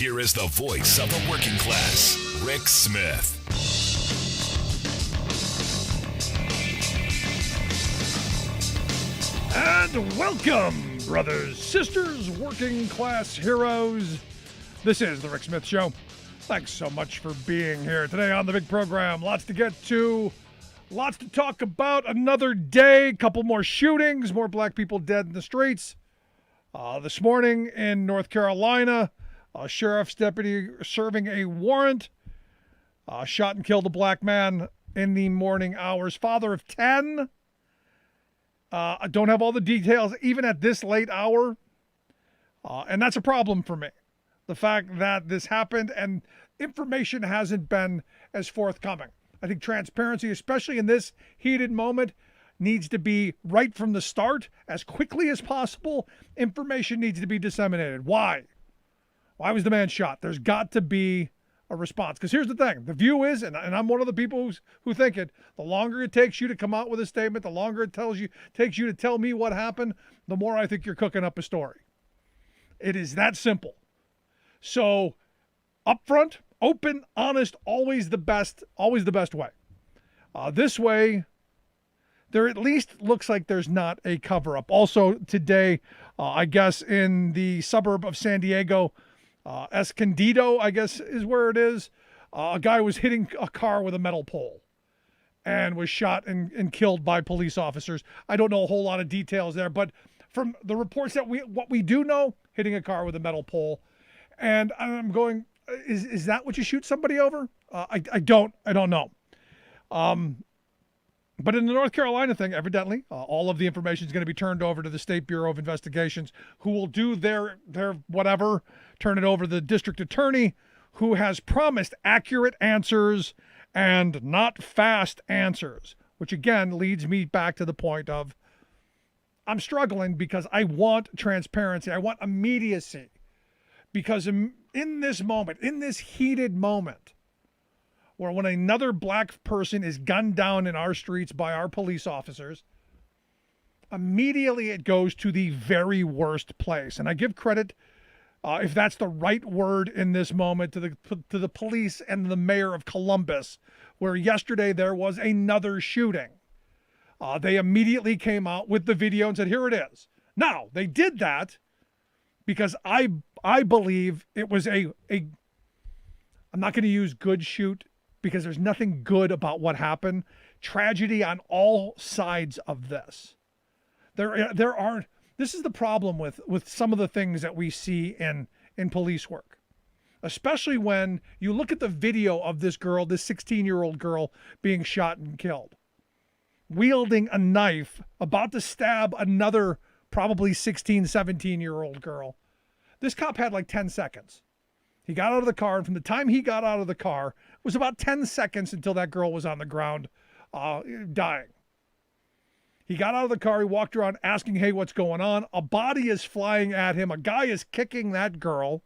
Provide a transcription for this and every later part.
Here is the voice of the working class, Rick Smith. And welcome, brothers, sisters, working class heroes. This is the Rick Smith Show. Thanks so much for being here today on the big program. Lots to get to, lots to talk about. Another day, couple more shootings, more black people dead in the streets. This morning in North Carolina, a sheriff's deputy serving a warrant shot and killed a black man in the morning hours. Father of 10. I don't have all the details, even at this late hour. And that's a problem for me. The fact that this happened and information hasn't been as forthcoming. I think transparency, especially in this heated moment, needs to be right from the start, as quickly as possible. Information needs to be disseminated. Why? Why was the man shot? There's got to be a response. Because here's the thing. The view is, and I'm one of the people who think it, the longer it takes you to come out with a statement, the longer it takes you to tell me what happened, the more I think you're cooking up a story. It is that simple. So, upfront, open, honest, always the best way. This way, there at least looks like there's not a cover-up. Also today, I guess in the suburb of San Diego, Escondido, I guess is where it is, a guy was hitting a car with a metal pole and was shot and killed by police officers. I don't know a whole lot of details there, but from the reports that what we do know, hitting a car with a metal pole. And I'm going, is that what you shoot somebody over? I don't know. But in the North Carolina thing, evidently, all of the information is going to be turned over to the State Bureau of Investigations, who will do their whatever, turn it over to the district attorney, who has promised accurate answers and not fast answers, which again leads me back to the point of I'm struggling because I want transparency. I want immediacy. Because in this moment, in this heated moment, where when another black person is gunned down in our streets by our police officers, immediately it goes to the very worst place. And I give credit, if that's the right word in this moment, to the police and the mayor of Columbus, where yesterday there was another shooting. They immediately came out with the video and said, here it is. Now, they did that because I believe it was I'm not going to use good shoot, because there's nothing good about what happened. Tragedy on all sides of this. There aren't. This is the problem with some of the things that we see in police work, especially when you look at the video of this girl, this 16-year-old girl being shot and killed, wielding a knife, about to stab another probably 16, 17-year-old girl. This cop had like 10 seconds. He got out of the car, and from the time he got out of the car, it was about 10 seconds until that girl was on the ground dying. He got out of the car, he walked around asking, hey, what's going on? A body is flying at him. A guy is kicking that girl,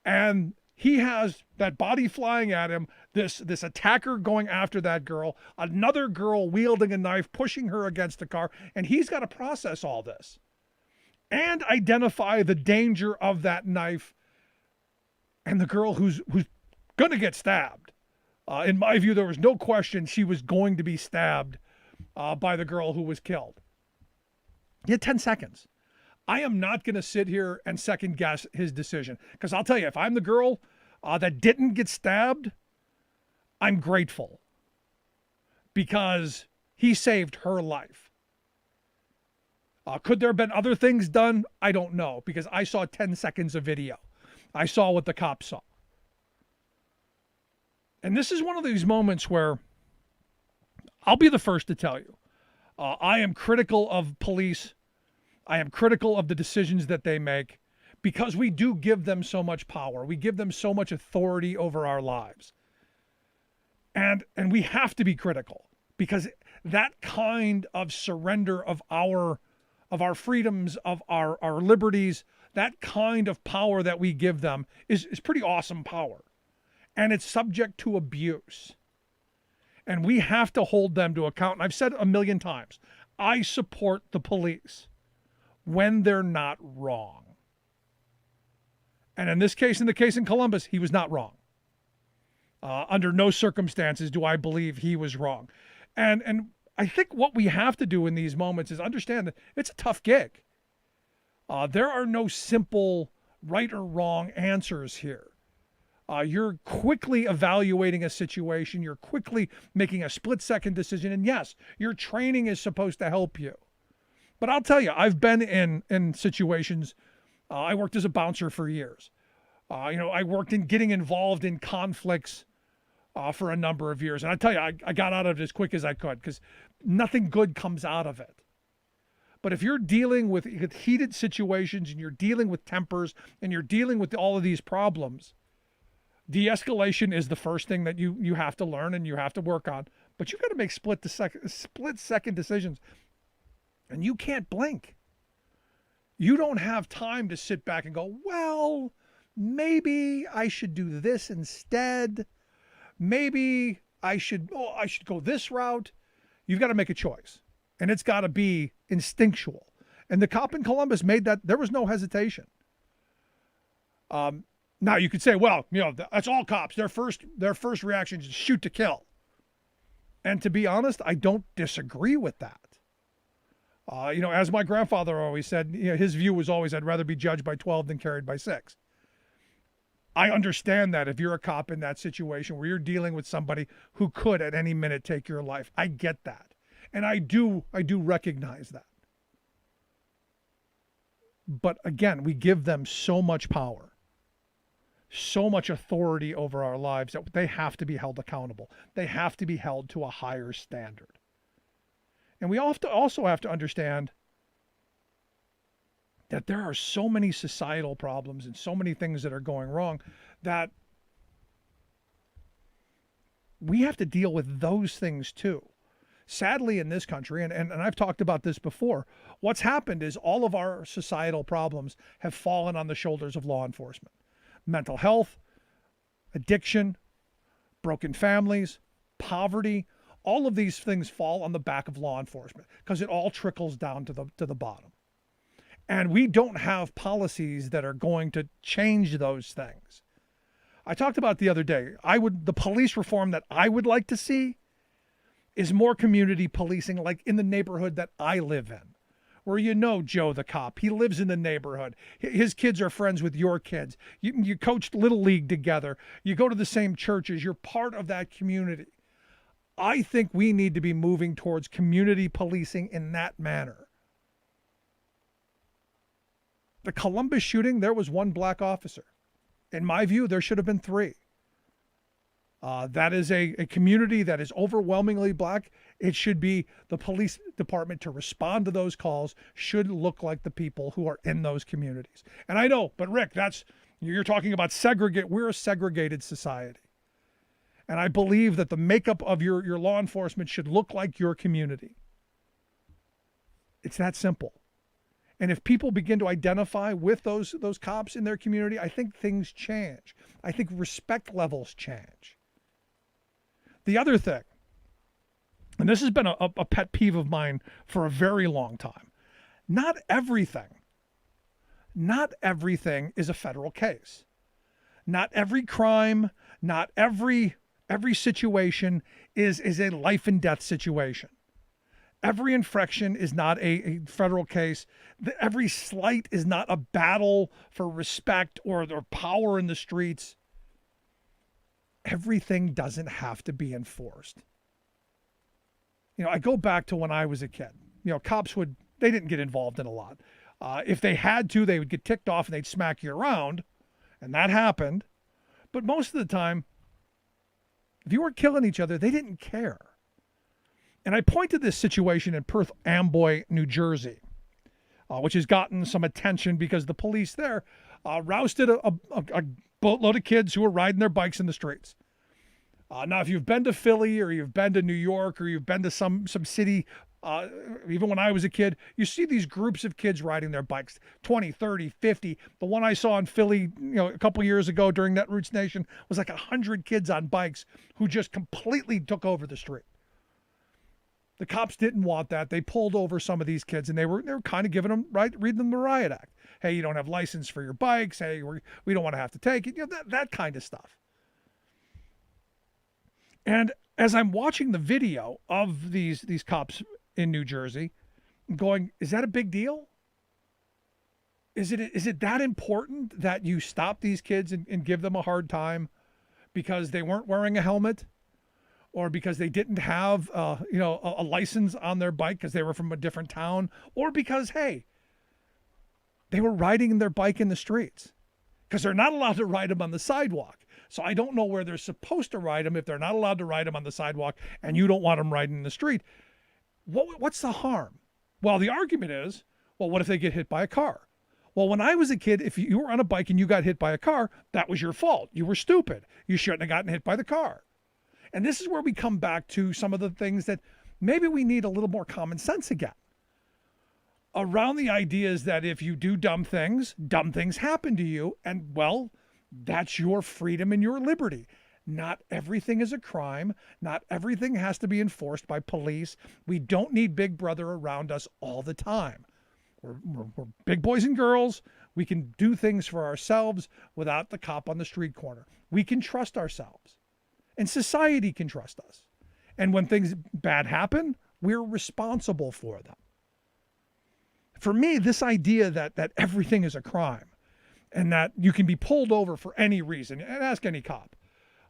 and he has that body flying at him, this attacker going after that girl, another girl wielding a knife, pushing her against the car, and he's got to process all this and identify the danger of that knife and the girl who's going to get stabbed. In my view, there was no question she was going to be stabbed by the girl who was killed. He had 10 seconds. I am not going to sit here and second guess his decision, because I'll tell you, if I'm the girl that didn't get stabbed, I'm grateful, because he saved her life. Could there have been other things done? I don't know, because I saw 10 seconds of video. I saw what the cops saw. And this is one of these moments where I'll be the first to tell you, I am critical of police. I am critical of the decisions that they make, because we do give them so much power. We give them so much authority over our lives. And we have to be critical, because that kind of surrender of our freedoms, of our liberties, that kind of power that we give them is pretty awesome power. And it's subject to abuse. And we have to hold them to account. And I've said a million times, I support the police when they're not wrong. And in this case, in the case in Columbus, he was not wrong. Under no circumstances do I believe he was wrong. And I think what we have to do in these moments is understand that it's a tough gig. There are no simple right or wrong answers here. You're quickly evaluating a situation. You're quickly making a split-second decision. And yes, your training is supposed to help you. But I'll tell you, I've been in situations. I worked as a bouncer for years. I worked in getting involved in conflicts for a number of years. And I tell you, I got out of it as quick as I could because nothing good comes out of it. But if you're dealing with heated situations and you're dealing with tempers and you're dealing with all of these problems, de-escalation is the first thing that you have to learn and you have to work on. But you've got to make split-second decisions. And you can't blink. You don't have time to sit back and go, well, maybe I should do this instead. Maybe I should go this route. You've got to make a choice. And it's got to be instinctual. And the cop in Columbus made that. There was no hesitation. Now you could say, well, that's all cops. Their first reaction is shoot to kill. And to be honest, I don't disagree with that. As my grandfather always said, his view was always, I'd rather be judged by 12 than carried by 6. I understand that if you're a cop in that situation where you're dealing with somebody who could at any minute take your life. I get that. And I do recognize that. But again, we give them so much power, so much authority over our lives that they have to be held accountable. They have to be held to a higher standard. And we also have to understand that there are so many societal problems and so many things that are going wrong that we have to deal with those things too. Sadly, in this country, and I've talked about this before, what's happened is all of our societal problems have fallen on the shoulders of law enforcement. Mental health, addiction, broken families, poverty, all of these things fall on the back of law enforcement because it all trickles down to the bottom. And we don't have policies that are going to change those things. I talked about the other day, the police reform that I would like to see is more community policing like in the neighborhood that I live in, where Joe the cop, he lives in the neighborhood. His kids are friends with your kids. You coached Little League together. You go to the same churches. You're part of that community. I think we need to be moving towards community policing in that manner. The Columbus shooting, there was one black officer. In my view, there should have been 3. That is a community that is overwhelmingly black. It should be the police department to respond to those calls should look like the people who are in those communities. And I know, but Rick, you're talking about we're a segregated society. And I believe that the makeup of your law enforcement should look like your community. It's that simple. And if people begin to identify with those cops in their community, I think things change. I think respect levels change. The other thing, and this has been a pet peeve of mine for a very long time, not everything is a federal case. Not every crime, not every situation is a life and death situation. Every infraction is not a federal case. Every slight is not a battle for respect or power in the streets. Everything doesn't have to be enforced. I go back to when I was a kid. Cops they didn't get involved in a lot. If they had to, they would get ticked off and they'd smack you around, and that happened. But most of the time, if you weren't killing each other, they didn't care. And I point to this situation in Perth Amboy, New Jersey, which has gotten some attention because the police there rousted a boatload of kids who were riding their bikes in the streets. Now, if you've been to Philly or you've been to New York or you've been to some city, even when I was a kid, you see these groups of kids riding their bikes, 20, 30, 50. The one I saw in Philly, a couple years ago during Netroots Nation was like 100 kids on bikes who just completely took over the street. The cops didn't want that. They pulled over some of these kids and they were kind of reading them the riot act. Hey, you don't have license for your bikes. Hey, we don't want to have to take it. That kind of stuff. And as I'm watching the video of these cops in New Jersey, I'm going, is that a big deal? Is it that important that you stop these kids and give them a hard time because they weren't wearing a helmet, or because they didn't have a license on their bike because they were from a different town, or because, hey, they were riding their bike in the streets, because they're not allowed to ride them on the sidewalk. So I don't know where they're supposed to ride them if they're not allowed to ride them on the sidewalk and you don't want them riding in the street. What's the harm? Well, the argument is, well, what if they get hit by a car? Well, when I was a kid, if you were on a bike and you got hit by a car, that was your fault. You were stupid. You shouldn't have gotten hit by the car. And this is where we come back to some of the things that maybe we need a little more common sense again. Around the ideas that if you do dumb things happen to you. And, well, that's your freedom and your liberty. Not everything is a crime. Not everything has to be enforced by police. We don't need Big Brother around us all the time. We're big boys and girls. We can do things for ourselves without the cop on the street corner. We can trust ourselves. And society can trust us. And when things bad happen, we're responsible for them. For me, this idea that everything is a crime and that you can be pulled over for any reason, and ask any cop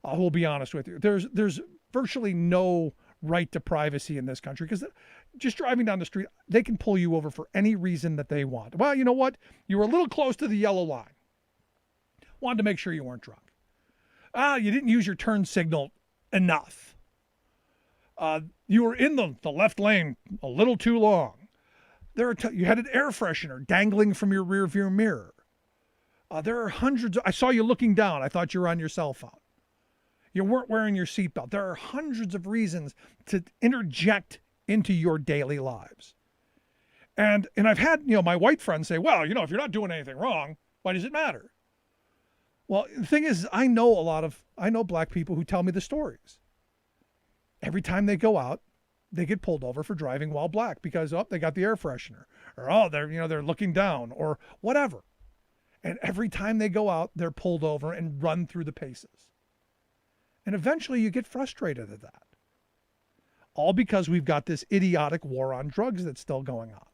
who will be honest with you, there's virtually no right to privacy in this country, because just driving down the street, they can pull you over for any reason that they want. Well, you know what? You were a little close to the yellow line. Wanted to make sure you weren't drunk. You didn't use your turn signal enough. You were in the left lane a little too long. You had an air freshener dangling from your rear view mirror. There are hundreds. I saw you looking down. I thought you were on your cell phone. You weren't wearing your seatbelt. There are hundreds of reasons to interject into your daily lives. And I've had, my white friends say, well, if you're not doing anything wrong, why does it matter? Well, the thing is, I know black people who tell me the stories. Every time they go out, they get pulled over for driving while black because, they got the air freshener, or, they're looking down, or whatever. And every time they go out, they're pulled over and run through the paces. And eventually you get frustrated at that. All because we've got this idiotic war on drugs that's still going on.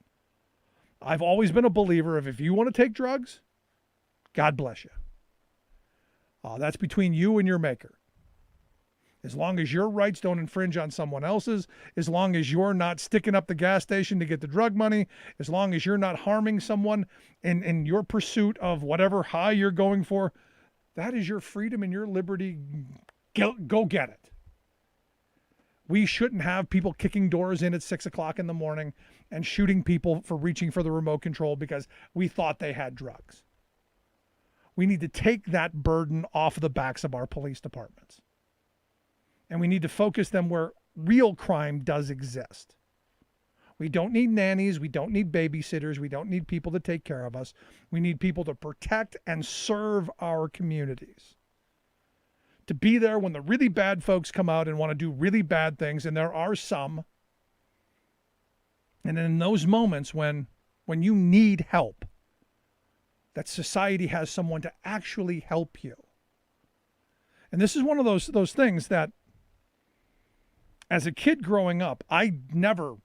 I've always been a believer of, if you want to take drugs, God bless you. That's between you and your maker. As long as your rights don't infringe on someone else's, as long as you're not sticking up the gas station to get the drug money, as long as you're not harming someone in your pursuit of whatever high you're going for, that is your freedom and your liberty. Go get it. We shouldn't have people kicking doors in at 6 o'clock in the morning and shooting people for reaching for the remote control because we thought they had drugs. We need to take that burden off the backs of our police departments. And we need to focus them where real crime does exist. We don't need nannies. We don't need babysitters. We don't need people to take care of us. We need people to protect and serve our communities. To be there when the really bad folks come out and want to do really bad things, and there are some. And in those moments when you need help, that society has someone to actually help you. And this is one of those things that, as a kid growing up, I never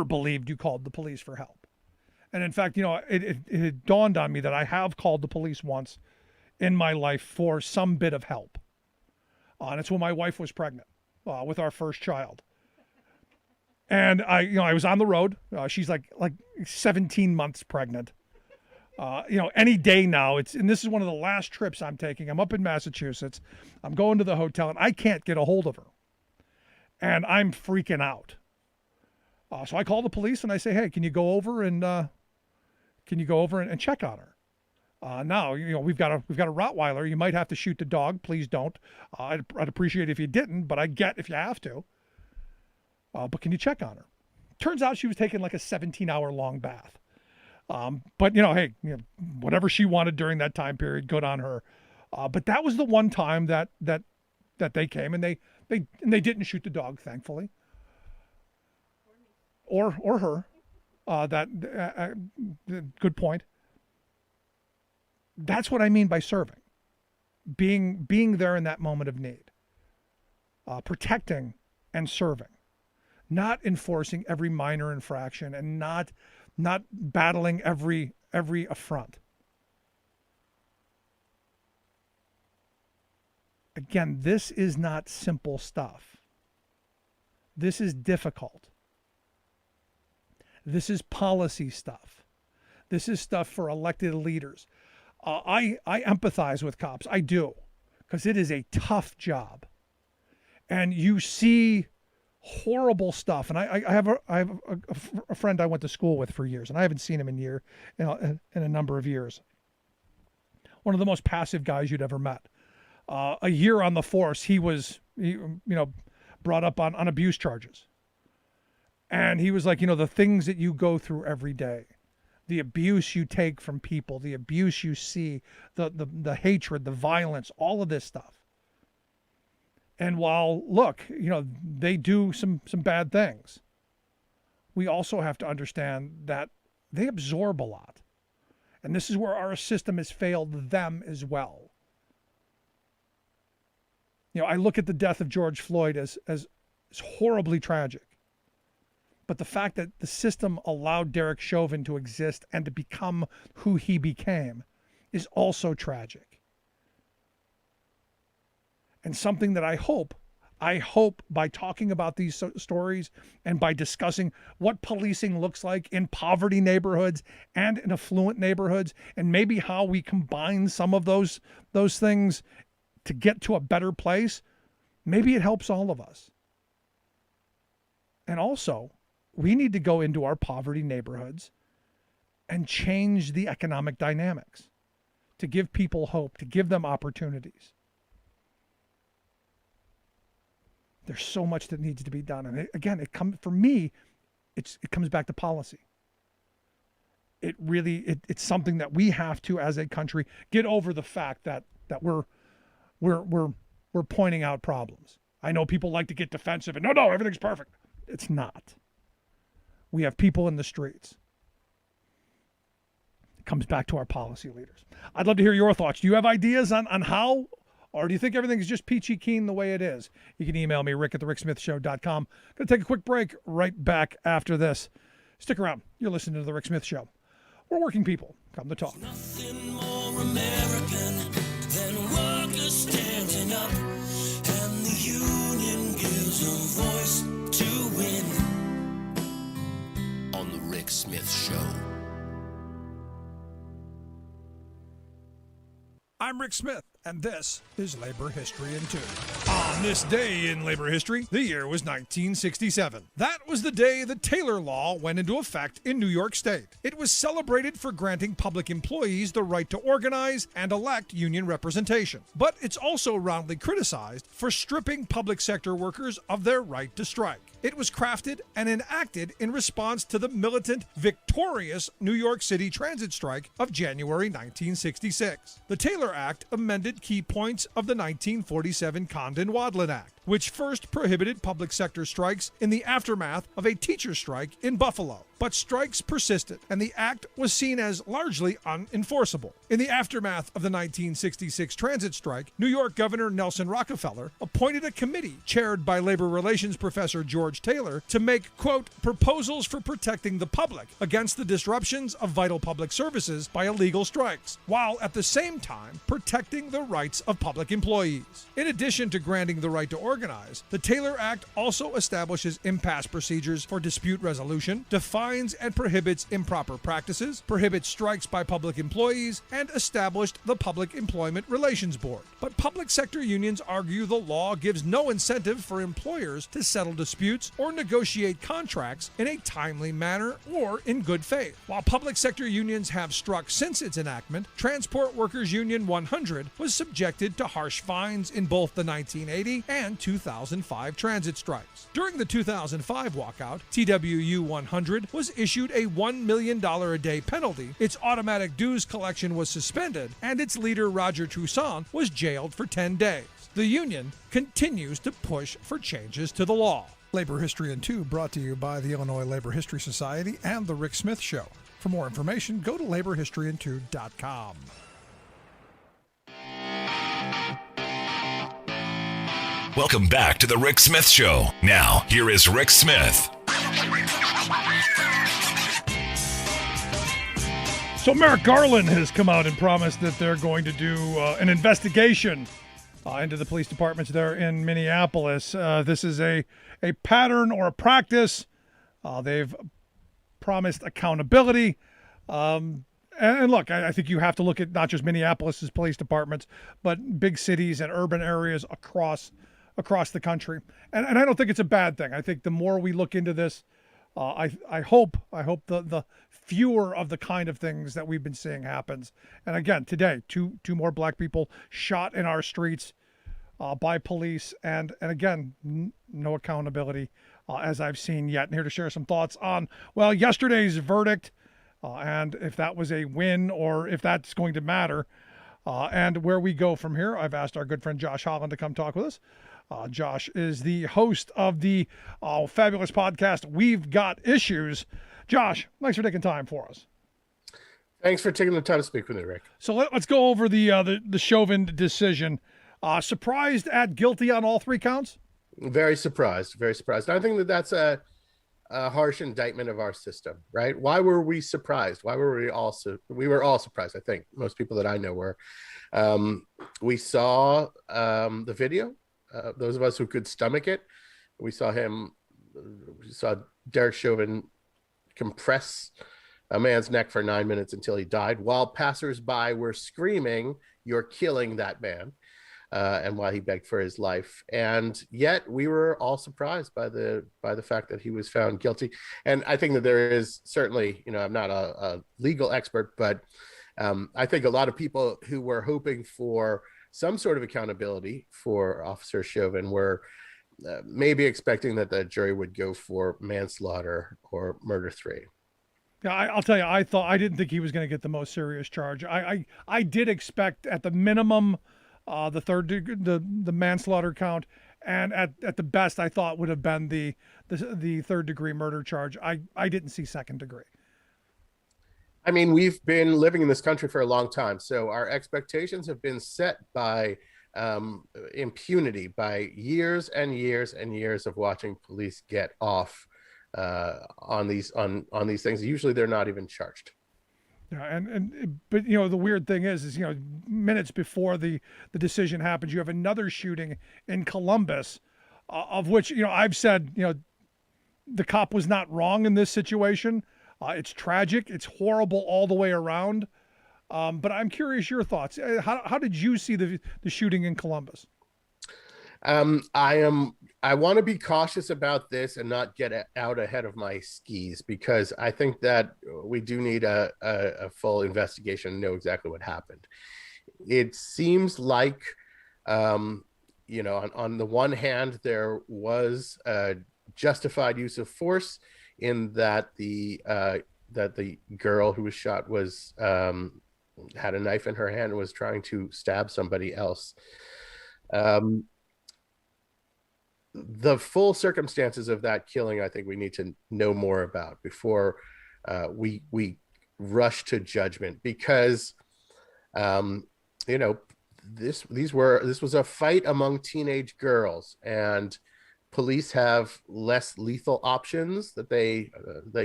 believed you called the police for help. And in fact, it dawned on me that I have called the police once in my life for some bit of help. And it's when my wife was pregnant with our first child. And I was on the road. She's like 17 months pregnant. Any day now. And this is one of the last trips I'm taking. I'm up in Massachusetts. I'm going to the hotel, and I can't get a hold of her. And I'm freaking out. So I call the police and I say, hey, can you go over and check on her? Now, we've got a Rottweiler. You might have to shoot the dog. Please don't. I'd appreciate it if you didn't, but I get if you have to. But can you check on her? Turns out she was taking like a 17-hour long bath. But hey, whatever she wanted during that time period, good on her. But that was the one time that they came and they didn't shoot the dog, thankfully, or her. Good point. That's what I mean by serving. Being there in that moment of need. Protecting and serving. Not enforcing every minor infraction and not battling every affront. Again, this is not simple stuff. This is difficult. This is policy stuff. This is stuff for elected leaders. I empathize with cops. I do, because it is a tough job. And you see horrible stuff. And I have a friend I went to school with for years, and I haven't seen him in a number of years. One of the most passive guys you'd ever met. A year on the force, he was brought up on abuse charges. And he was like, the things that you go through every day, the abuse you take from people, the abuse you see, the hatred, the violence, all of this stuff. And while, look, they do some bad things, we also have to understand that they absorb a lot. And this is where our system has failed them as well. I look at the death of George Floyd as horribly tragic. But the fact that the system allowed Derek Chauvin to exist and to become who he became is also tragic. And something that I hope by talking about these stories and by discussing what policing looks like in poverty neighborhoods and in affluent neighborhoods, and maybe how we combine some of those things to get to a better place, maybe it helps all of us. And also, we need to go into our poverty neighborhoods and change the economic dynamics to give people hope, to give them opportunities. There's so much that needs to be done. And it comes back to policy. It's something that we have to, as a country, get over the fact that we're pointing out problems. I know people like to get defensive and no, everything's perfect. It's not. We have people in the streets. It comes back to our policy leaders. I'd love to hear your thoughts. Do you have ideas on how, or do you think everything is just peachy keen the way it is? You can email me, rick@thericksmithshow.com. Going to take a quick break right back after this. Stick around. You're listening to The Rick Smith Show. We're working people. Come to talk. Nothing more American than workers standing up, and the union gives a voice to win. On The Rick Smith Show. I'm Rick Smith, and this is Labor History in 2. On this day in labor history, the year was 1967. That was the day the Taylor Law went into effect in New York State. It was celebrated for granting public employees the right to organize and elect union representation. But it's also roundly criticized for stripping public sector workers of their right to strike. It was crafted and enacted in response to the militant, victorious New York City transit strike of January 1966. The Taylor Act amended key points of the 1947 Condon-Wadlin Act, which first prohibited public sector strikes in the aftermath of a teacher strike in Buffalo. But strikes persisted, and the act was seen as largely unenforceable. In the aftermath of the 1966 transit strike, New York Governor Nelson Rockefeller appointed a committee chaired by labor relations professor George Taylor to make, quote, proposals for protecting the public against the disruptions of vital public services by illegal strikes, while at the same time protecting the rights of public employees. In addition to granting the right to organize, the Taylor Act also establishes impasse procedures for dispute resolution, defines and prohibits improper practices, prohibits strikes by public employees, and established the Public Employment Relations Board. But public sector unions argue the law gives no incentive for employers to settle disputes or negotiate contracts in a timely manner or in good faith. While public sector unions have struck since its enactment, Transport Workers Union 100 was subjected to harsh fines in both the 1980 and 2005 transit strikes. During the 2005 walkout, TWU 100 was issued a $1 million a day penalty, its automatic dues collection was suspended, and its leader Roger Toussaint was jailed for 10 days. The union continues to push for changes to the law. Labor History in 2 brought to you by the Illinois Labor History Society and The Rick Smith Show. For more information, go to laborhistoryin2.com. Welcome back to the Rick Smith Show. Now, here is Rick Smith. So Merrick Garland has come out and promised that they're going to do an investigation into the police departments there in Minneapolis. This is a pattern or a practice. They've promised accountability. And look, I think you have to look at not just Minneapolis's police departments, but big cities and urban areas across the country. And I don't think it's a bad thing. I think the more we look into this, I hope the fewer of the kind of things that we've been seeing happens. And again, today, two more black people shot in our streets by police, and again, no accountability as I've seen yet. And here to share some thoughts on, well, yesterday's verdict, and if that was a win or if that's going to matter, and where we go from here. I've asked our good friend Josh Holland to come talk with us. Josh is the host of the fabulous podcast, We've Got Issues. Josh, thanks for taking time for us. Thanks for taking the time to speak with me, Rick. So let's go over the Chauvin decision. Surprised at guilty on all three counts? Very surprised. I think that's a harsh indictment of our system, right? Why were we surprised? Why were we were all surprised? I think most people that I know were. We saw the video. Those of us who could stomach it, we saw Derek Chauvin compress a man's neck for 9 minutes until he died, while passersby were screaming, "You're killing that man," and while he begged for his life. And yet we were all surprised by the fact that he was found guilty. And I think that there is certainly, I'm not a legal expert, but I think a lot of people who were hoping for some sort of accountability for Officer Chauvin were maybe expecting that the jury would go for manslaughter or murder 3. Yeah, I'll tell you, I didn't think he was going to get the most serious charge. I did expect at the minimum the manslaughter count, and at the best I thought would have been the third degree murder charge. I didn't see second degree. I mean, we've been living in this country for a long time, so our expectations have been set by impunity, by years and years and years of watching police get off on these things. Usually, they're not even charged. Yeah, but the weird thing is minutes before the decision happens, you have another shooting in Columbus, of which I've said the cop was not wrong in this situation. It's tragic. It's horrible all the way around. But I'm curious your thoughts. How did you see the shooting in Columbus? I want to be cautious about this and not get out ahead of my skis, because I think that we do need a full investigation and know exactly what happened. It seems like, on the one hand, there was a justified use of force in that the girl who was shot was had a knife in her hand and was trying to stab somebody else. The full circumstances of that killing, I think we need to know more about before we rush to judgment, because this was a fight among teenage girls, and police have less lethal options that they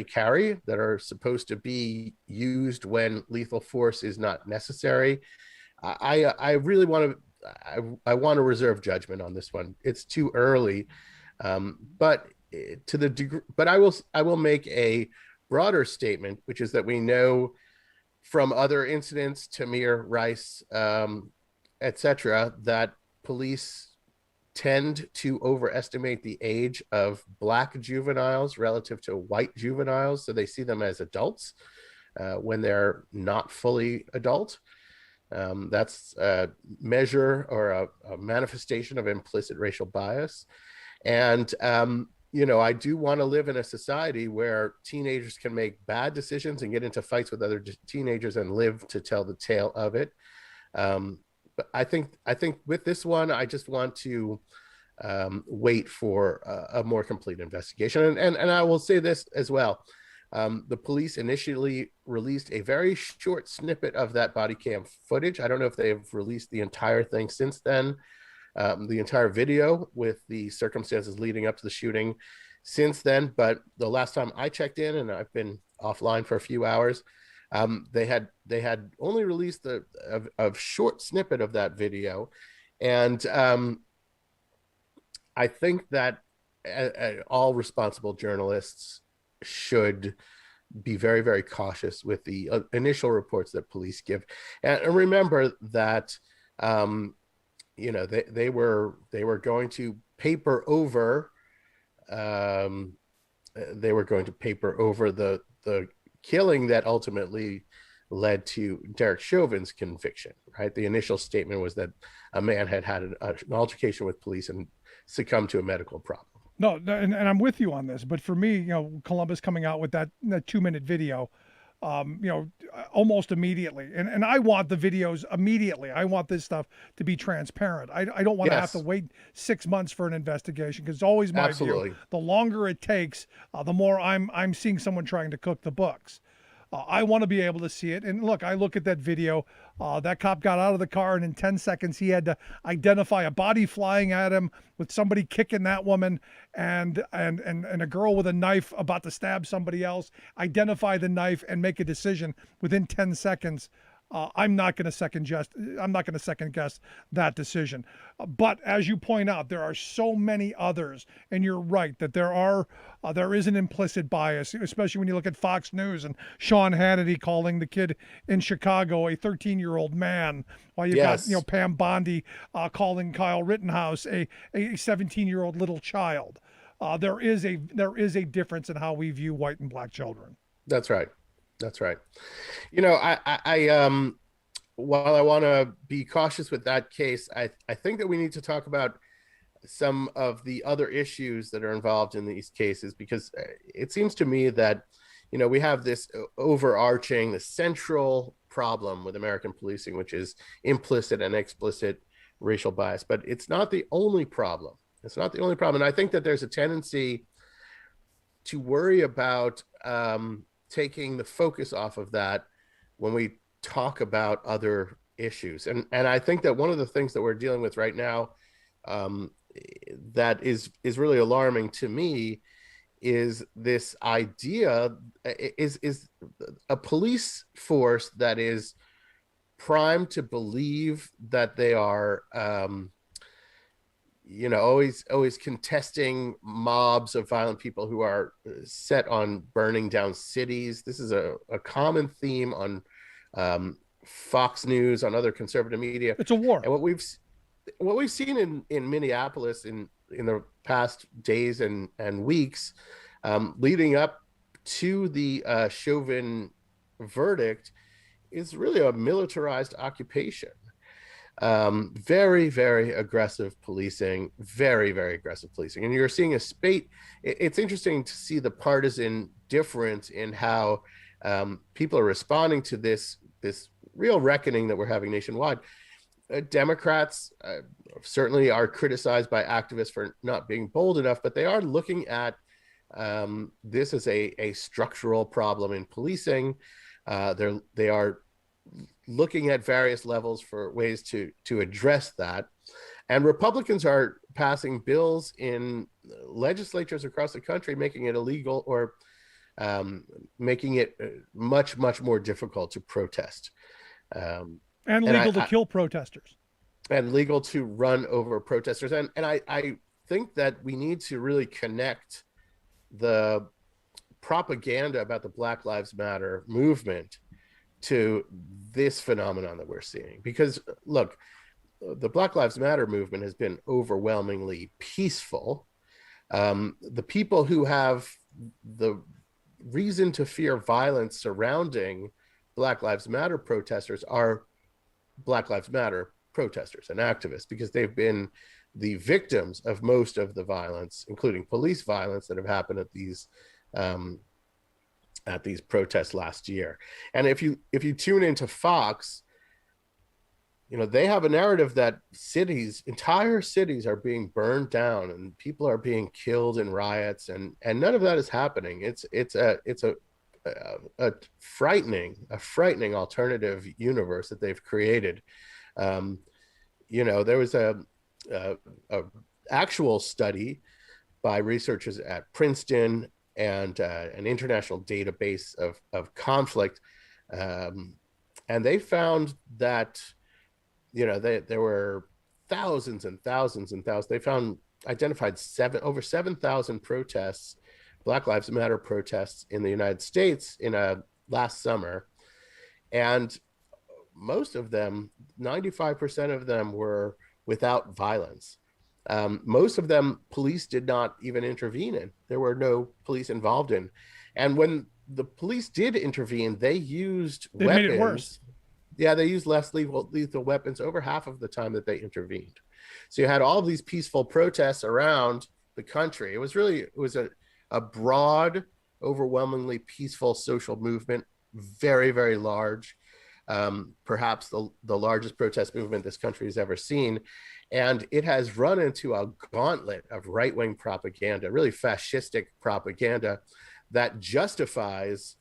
carry that are supposed to be used when lethal force is not necessary. I really want to reserve judgment on this one. It's too early, but I will make a broader statement, which is that we know from other incidents, Tamir Rice, etc., that police tend to overestimate the age of Black juveniles relative to white juveniles. So they see them as adults when they're not fully adult. That's a measure or a manifestation of implicit racial bias. And, I do want to live in a society where teenagers can make bad decisions and get into fights with other teenagers and live to tell the tale of it. But I think with this one, I just want to wait for a more complete investigation. And I will say this as well. The police initially released a very short snippet of that body cam footage. I don't know if they've released the entire thing since then. the entire video with the circumstances leading up to the shooting since then. But the last time I checked in, and I've been offline for a few hours, they had only released a short snippet of that video, and I think that all responsible journalists should be very, very cautious with the initial reports that police give, and remember that they were going to paper over the killing that ultimately led to Derek Chauvin's conviction. Right, the initial statement was that a man had an altercation with police and succumbed to a medical problem. No, and I'm with you on this, but for me, Columbus coming out with that 2-minute video, almost immediately, and I want the videos immediately. I want this stuff to be transparent. I don't want to have to wait 6 months for an investigation, because it's always my view. The longer it takes, the more I'm seeing someone trying to cook the books. I want to be able to see it. And look, I look at that video. That cop got out of the car, and in 10 seconds, he had to identify a body flying at him with somebody kicking that woman, and a girl with a knife about to stab somebody else, identify the knife and make a decision within 10 seconds. I'm not going to second guess that decision. But as you point out, there are so many others, and you're right that there is an implicit bias, especially when you look at Fox News and Sean Hannity calling the kid in Chicago a 13-year-old man, while you've got Pam Bondi calling Kyle Rittenhouse a 17-year-old little child. There is a difference in how we view white and black children. That's right. That's right. I while I want to be cautious with that case, I think that we need to talk about some of the other issues that are involved in these cases, because it seems to me that, we have this overarching, the central problem with American policing, which is implicit and explicit racial bias, but it's not the only problem. It's not the only problem. And I think that there's a tendency to worry about, taking the focus off of that when we talk about other issues. And I think that one of the things that we're dealing with right now, that is really alarming to me, is this idea is a police force that is primed to believe that they are always contesting mobs of violent people who are set on burning down cities. This is a common theme on Fox News, on other conservative media. It's a war. And what we've seen in Minneapolis in the past days and weeks, leading up to the Chauvin verdict, is really a militarized occupation. Very, very aggressive policing, very, very aggressive policing. And you're seeing a spate. It's interesting to see the partisan difference in how people are responding to this real reckoning that we're having nationwide. Democrats certainly are criticized by activists for not being bold enough, but they are looking at this as a structural problem in policing. They are looking at various levels for ways to address that. And Republicans are passing bills in legislatures across the country, making it illegal, or making it much, much more difficult to protest. And legal to kill protesters. And legal to run over protesters. And I think that we need to really connect the propaganda about the Black Lives Matter movement to this phenomenon that we're seeing. Because look, the Black Lives Matter movement has been overwhelmingly peaceful. The people who have the reason to fear violence surrounding Black Lives Matter protesters are Black Lives Matter protesters and activists, because they've been the victims of most of the violence, including police violence, that have happened at these protests last year. And if you tune into Fox, they have a narrative that entire cities are being burned down and people are being killed in riots, and none of that is happening. It's a frightening alternative universe that they've created. There was a actual study by researchers at Princeton and an international database of conflict. And they found that, there were thousands and thousands and thousands. They identified over 7,000 protests, Black Lives Matter protests in the United States last summer. And most of them, 95% of them, were without violence. Most of them, police did not even intervene in. There were no police involved in. And when the police did intervene, they used weapons. Made it worse. Yeah, they used less lethal weapons over half of the time that they intervened. So you had all of these peaceful protests around the country. It was a broad, overwhelmingly peaceful social movement, very, very large. Perhaps the largest protest movement this country has ever seen. And it has run into a gauntlet of right-wing propaganda, really fascistic propaganda that justifies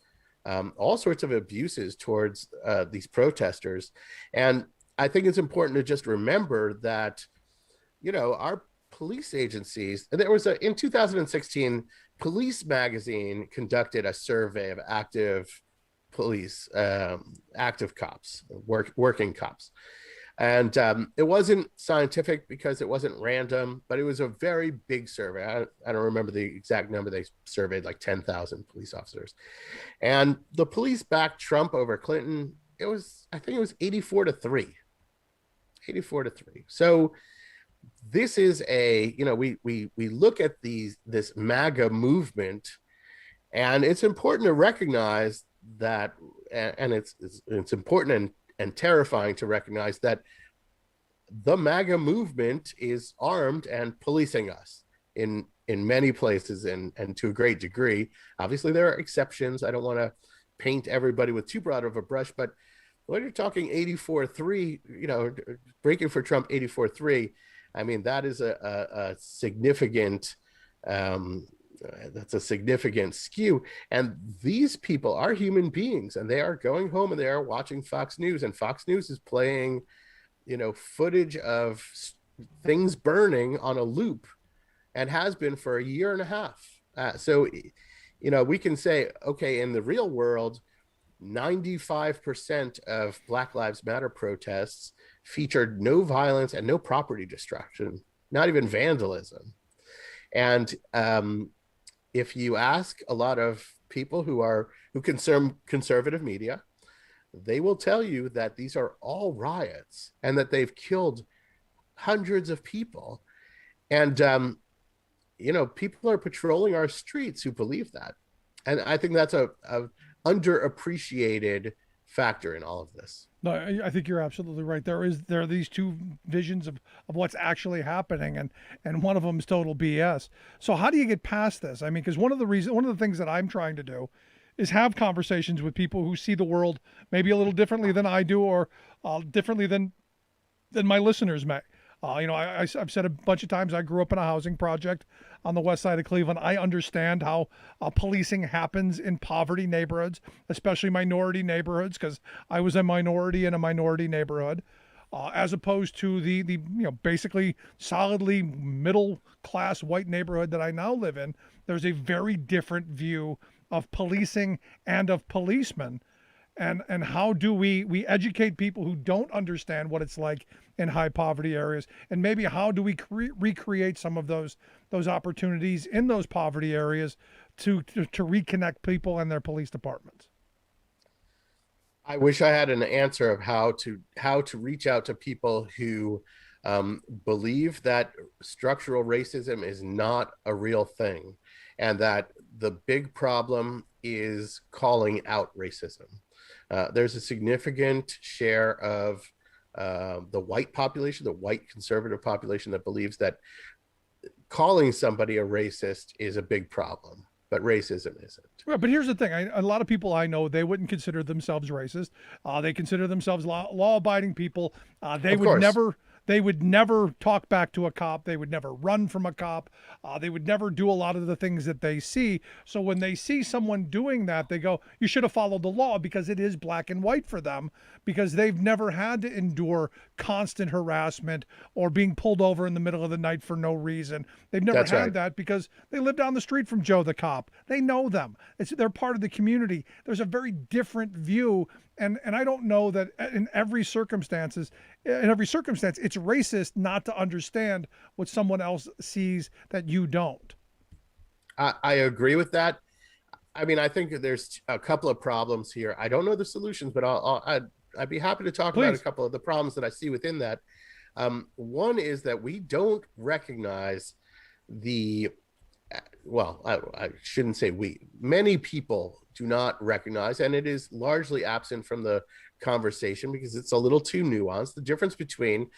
all sorts of abuses towards these protesters. And I think it's important to just remember that, our police agencies, in 2016, Police Magazine conducted a survey of active police, active cops, working cops. And it wasn't scientific because it wasn't random, but it was a very big survey. I don't remember the exact number. They surveyed like 10,000 police officers. And the police backed Trump over Clinton. I think it was 84-3. 84-3. So this is we look at this MAGA movement, and it's important to recognize that, and it's important and terrifying to recognize that the MAGA movement is armed and policing us in many places and to a great degree. Obviously, there are exceptions. I don't want to paint everybody with too broad of a brush, but when you're talking 84-3, breaking for Trump 84-3, I mean, that is a significant that's a significant skew. And these people are human beings, and they are going home and they are watching Fox News, and Fox News is playing, footage of things burning on a loop, and has been for a year and a half. So we can say, okay, in the real world, 95% of Black Lives Matter protests featured no violence and no property destruction, not even vandalism. And if you ask a lot of people who consume conservative media, they will tell you that these are all riots and that they've killed hundreds of people. And people are patrolling our streets who believe that. And I think that's a underappreciated factor in all of this. No, I think you're absolutely right. There are these two visions of what's actually happening, and one of them is total BS. So how do you get past this? I mean, because one of the things that I'm trying to do is have conversations with people who see the world maybe a little differently than I do, or differently than my listeners may. I've said a bunch of times, I grew up in a housing project on the west side of Cleveland. I understand how policing happens in poverty neighborhoods, especially minority neighborhoods, because I was a minority in a minority neighborhood, as opposed to the basically solidly middle class white neighborhood that I now live in. There's a very different view of policing and of policemen. And how do we educate people who don't understand what it's like in high poverty areas, and maybe how do we recreate some of those opportunities in those poverty areas to reconnect people and their police departments? I wish I had an answer of how to reach out to people who believe that structural racism is not a real thing, and that the big problem is calling out racism. There's a significant share of the white population, the white conservative population, that believes that calling somebody a racist is a big problem, but racism isn't. Right, but here's the thing. A lot of people I know, they wouldn't consider themselves racist. They consider themselves law-abiding people. They would They would never talk back to a cop. They would never run from a cop. They would never do a lot of the things that they see. So when they see someone doing that, they go, you should have followed the law, because it is black and white for them, because they've never had to endure constant harassment or being pulled over in the middle of the night for no reason. They've never That's had right. that because they live down the street from Joe the cop. They know them. They're part of the community. There's a very different view. And I don't know that in every circumstance, it's racist not to understand what someone else sees that you don't. I agree with that. I mean, I think that there's a couple of problems here. I don't know the solutions, but I'd be happy to talk about a couple of the problems that I see within that. One is that we don't recognize I shouldn't say we. Many people do not recognize, and it is largely absent from the conversation because it's a little too nuanced, the difference between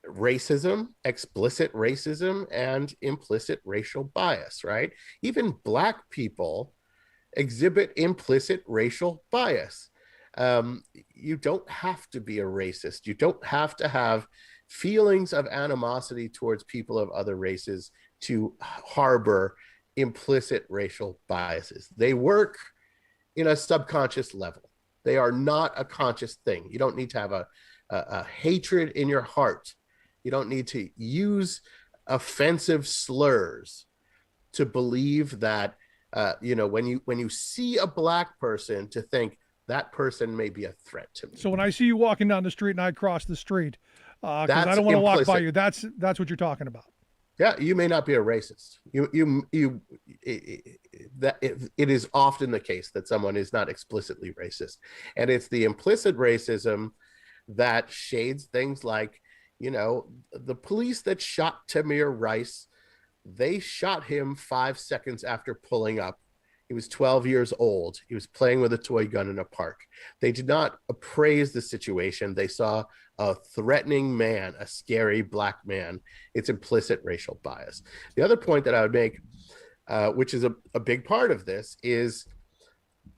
racism, explicit racism, and implicit racial bias, right? Even Black people exhibit implicit racial bias. You don't have to be a racist. You don't have to have feelings of animosity towards people of other races to harbor implicit racial biases. They work in a subconscious level. They are not a conscious thing. You don't need to have a hatred in your heart. You don't need to use offensive slurs to believe that, when you see a Black person, to think that person may be a threat to me. So when I see you walking down the street and I cross the street, because I That's don't want to walk by implicit. you, that's what you're talking about. Yeah, you may not be a racist. It is often the case that someone is not explicitly racist, and it's the implicit racism that shades things like, the police that shot Tamir Rice, they shot him 5 seconds after pulling up. He was 12 years old. He was playing with a toy gun in a park. They did not appraise the situation. They saw a threatening man, a scary Black man. It's implicit racial bias. The other point that I would make, which is a big part of this, is,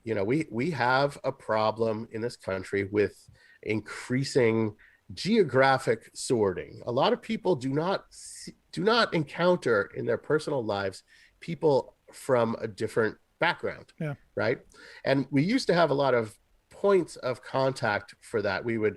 we have a problem in this country with increasing geographic sorting. A lot of people do not encounter in their personal lives people from a different background. Yeah. Right. And we used to have a lot of points of contact for that. We would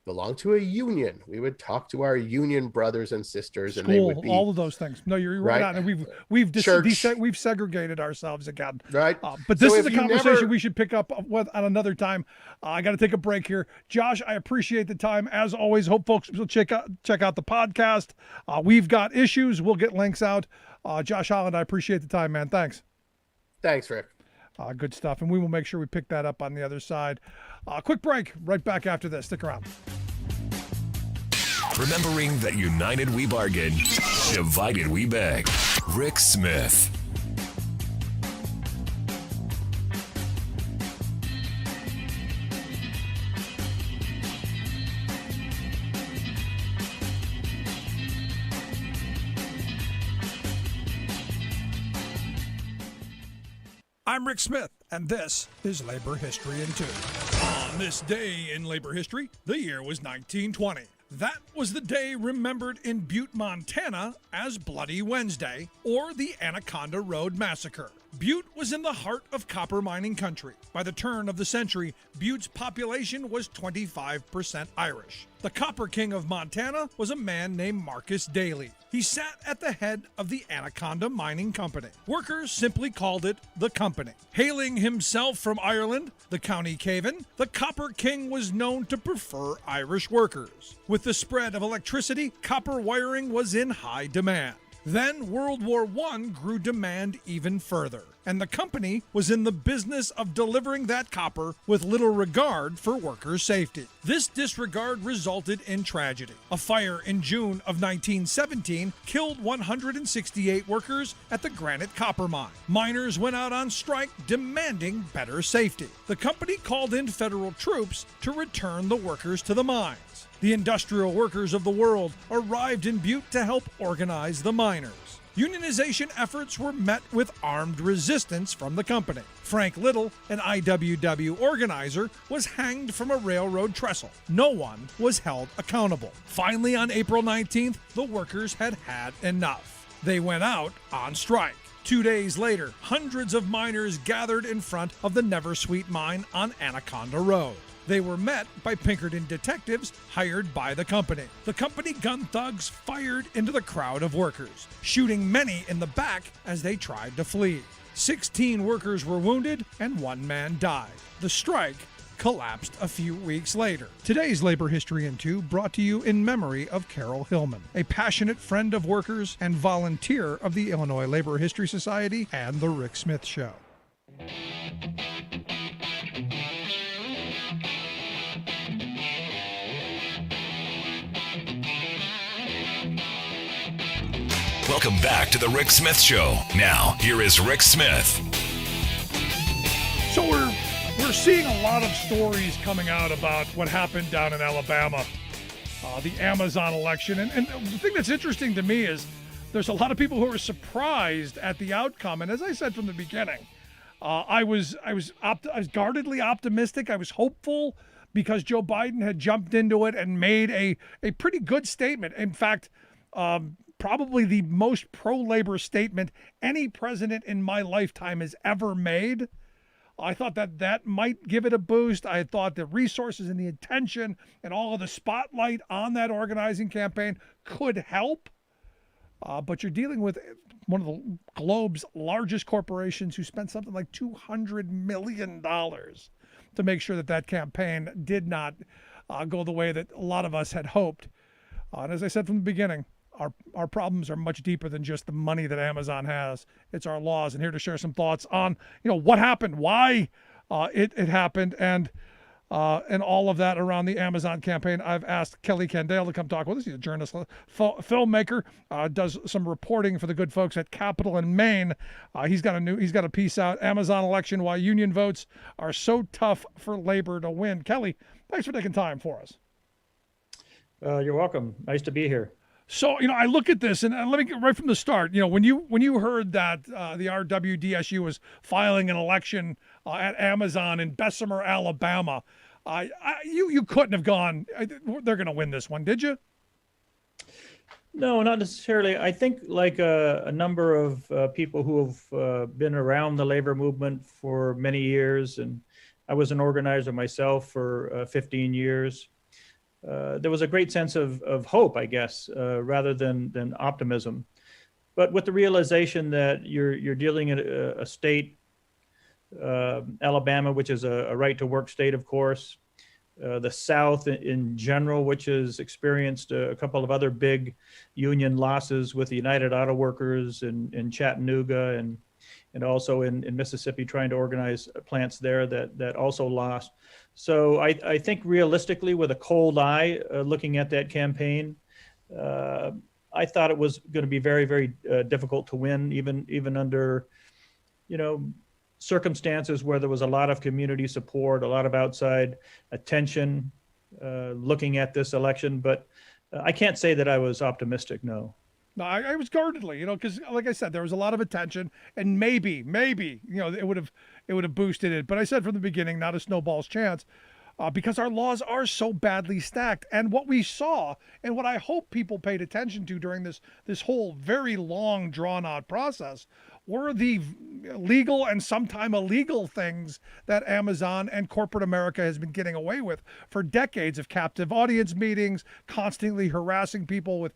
belong to a union. We would talk to our union brothers and sisters, and they would be all of those things. No, you're right. Right. And we've segregated ourselves again. right. But this So is a if you conversation never- we should pick up with on another time. I got to take a break here. Josh, I appreciate the time. As always, hope folks will check out the podcast. We've got issues. We'll get links out. Josh Holland, I appreciate the time, man. Thanks. Thanks, Rick. Good stuff. And we will make sure we pick that up on the other side. Quick break. Right back after this. Stick around. Remembering that united we bargain, divided we beg. Rick Smith. I'm Rick Smith, and this is Labor History in 2. On this day in labor history, the year was 1920. That was the day remembered in Butte, Montana as Bloody Wednesday, or the Anaconda Road Massacre. Butte was in the heart of copper mining country. By the turn of the century, Butte's population was 25% Irish. The Copper King of Montana was a man named Marcus Daly. He sat at the head of the Anaconda Mining Company. Workers simply called it the company. Hailing himself from Ireland, the County Cavan, the Copper King was known to prefer Irish workers. With the spread of electricity, copper wiring was in high demand. Then World War I grew demand even further, and the company was in the business of delivering that copper with little regard for workers' safety. This disregard resulted in tragedy. A fire in June of 1917 killed 168 workers at the Granite Copper Mine. Miners went out on strike demanding better safety. The company called in federal troops to return the workers to the mines. The industrial workers of the world arrived in Butte to help organize the miners. unionization efforts were met with armed resistance from the company. Frank Little, an IWW organizer, was hanged from a railroad trestle. No one was held accountable. Finally, on April 19th, the workers had had enough. They went out on strike. 2 days later, hundreds of miners gathered in front of the Neversweet mine on Anaconda Road. They were met by Pinkerton detectives hired by the company. The company gun thugs fired into the crowd of workers, shooting many in the back as they tried to flee. 16 workers were wounded and 1 man died. The strike collapsed a few weeks later. Today's Labor History in 2 brought to you in memory of Carol Hillman, a passionate friend of workers and volunteer of the Illinois Labor History Society and The Rick Smith Show. Welcome back to the Rick Smith Show. Now, here is Rick Smith. So we're seeing a lot of stories coming out about what happened down in Alabama, the Amazon election. And the thing that's interesting to me is there's a lot of people who are surprised at the outcome. And as I said from the beginning, I was guardedly optimistic. I was hopeful because Joe Biden had jumped into it and made a pretty good statement. In fact, probably the most pro-labor statement any president in my lifetime has ever made. I thought that might give it a boost. I thought the resources and the attention and all of the spotlight on that organizing campaign could help. But you're dealing with one of the globe's largest corporations who spent something like $200 million to make sure that campaign did not go the way that a lot of us had hoped. And as I said from the beginning, our problems are much deeper than just the money that Amazon has. It's our laws. And here to share some thoughts on, what happened, why it happened, and all of that around the Amazon campaign. I've asked Kelly Candale to come talk with us. He's a journalist, filmmaker, does some reporting for the good folks at Capitol in Maine. He's got a piece out, Amazon election, why union votes are so tough for labor to win. Kelly, thanks for taking time for us. You're welcome. Nice to be here. So, I look at this, and let me get right from the start. When you heard that the RWDSU was filing an election at Amazon in Bessemer, Alabama, you couldn't have gone, they're going to win this one, did you? No, not necessarily. I think like a number of people who have been around the labor movement for many years, and I was an organizer myself for 15 years. There was a great sense of hope, I guess, rather than optimism. But with the realization that you're dealing in a state, Alabama, which is a right-to-work state, of course, the South in general, which has experienced a couple of other big union losses with the United Auto Workers in Chattanooga and also in Mississippi, trying to organize plants there that also lost. So I think realistically, with a cold eye, looking at that campaign, I thought it was going to be very, very difficult to win, even under, circumstances where there was a lot of community support, a lot of outside attention, looking at this election. But I can't say that I was optimistic, no. No, I was guardedly, because like I said, there was a lot of attention, and maybe, it would have boosted it. But I said from the beginning, not a snowball's chance, because our laws are so badly stacked. And what we saw, and what I hope people paid attention to during this whole very long, drawn-out process, were the legal and sometimes illegal things that Amazon and corporate America has been getting away with for decades, of captive audience meetings, constantly harassing people with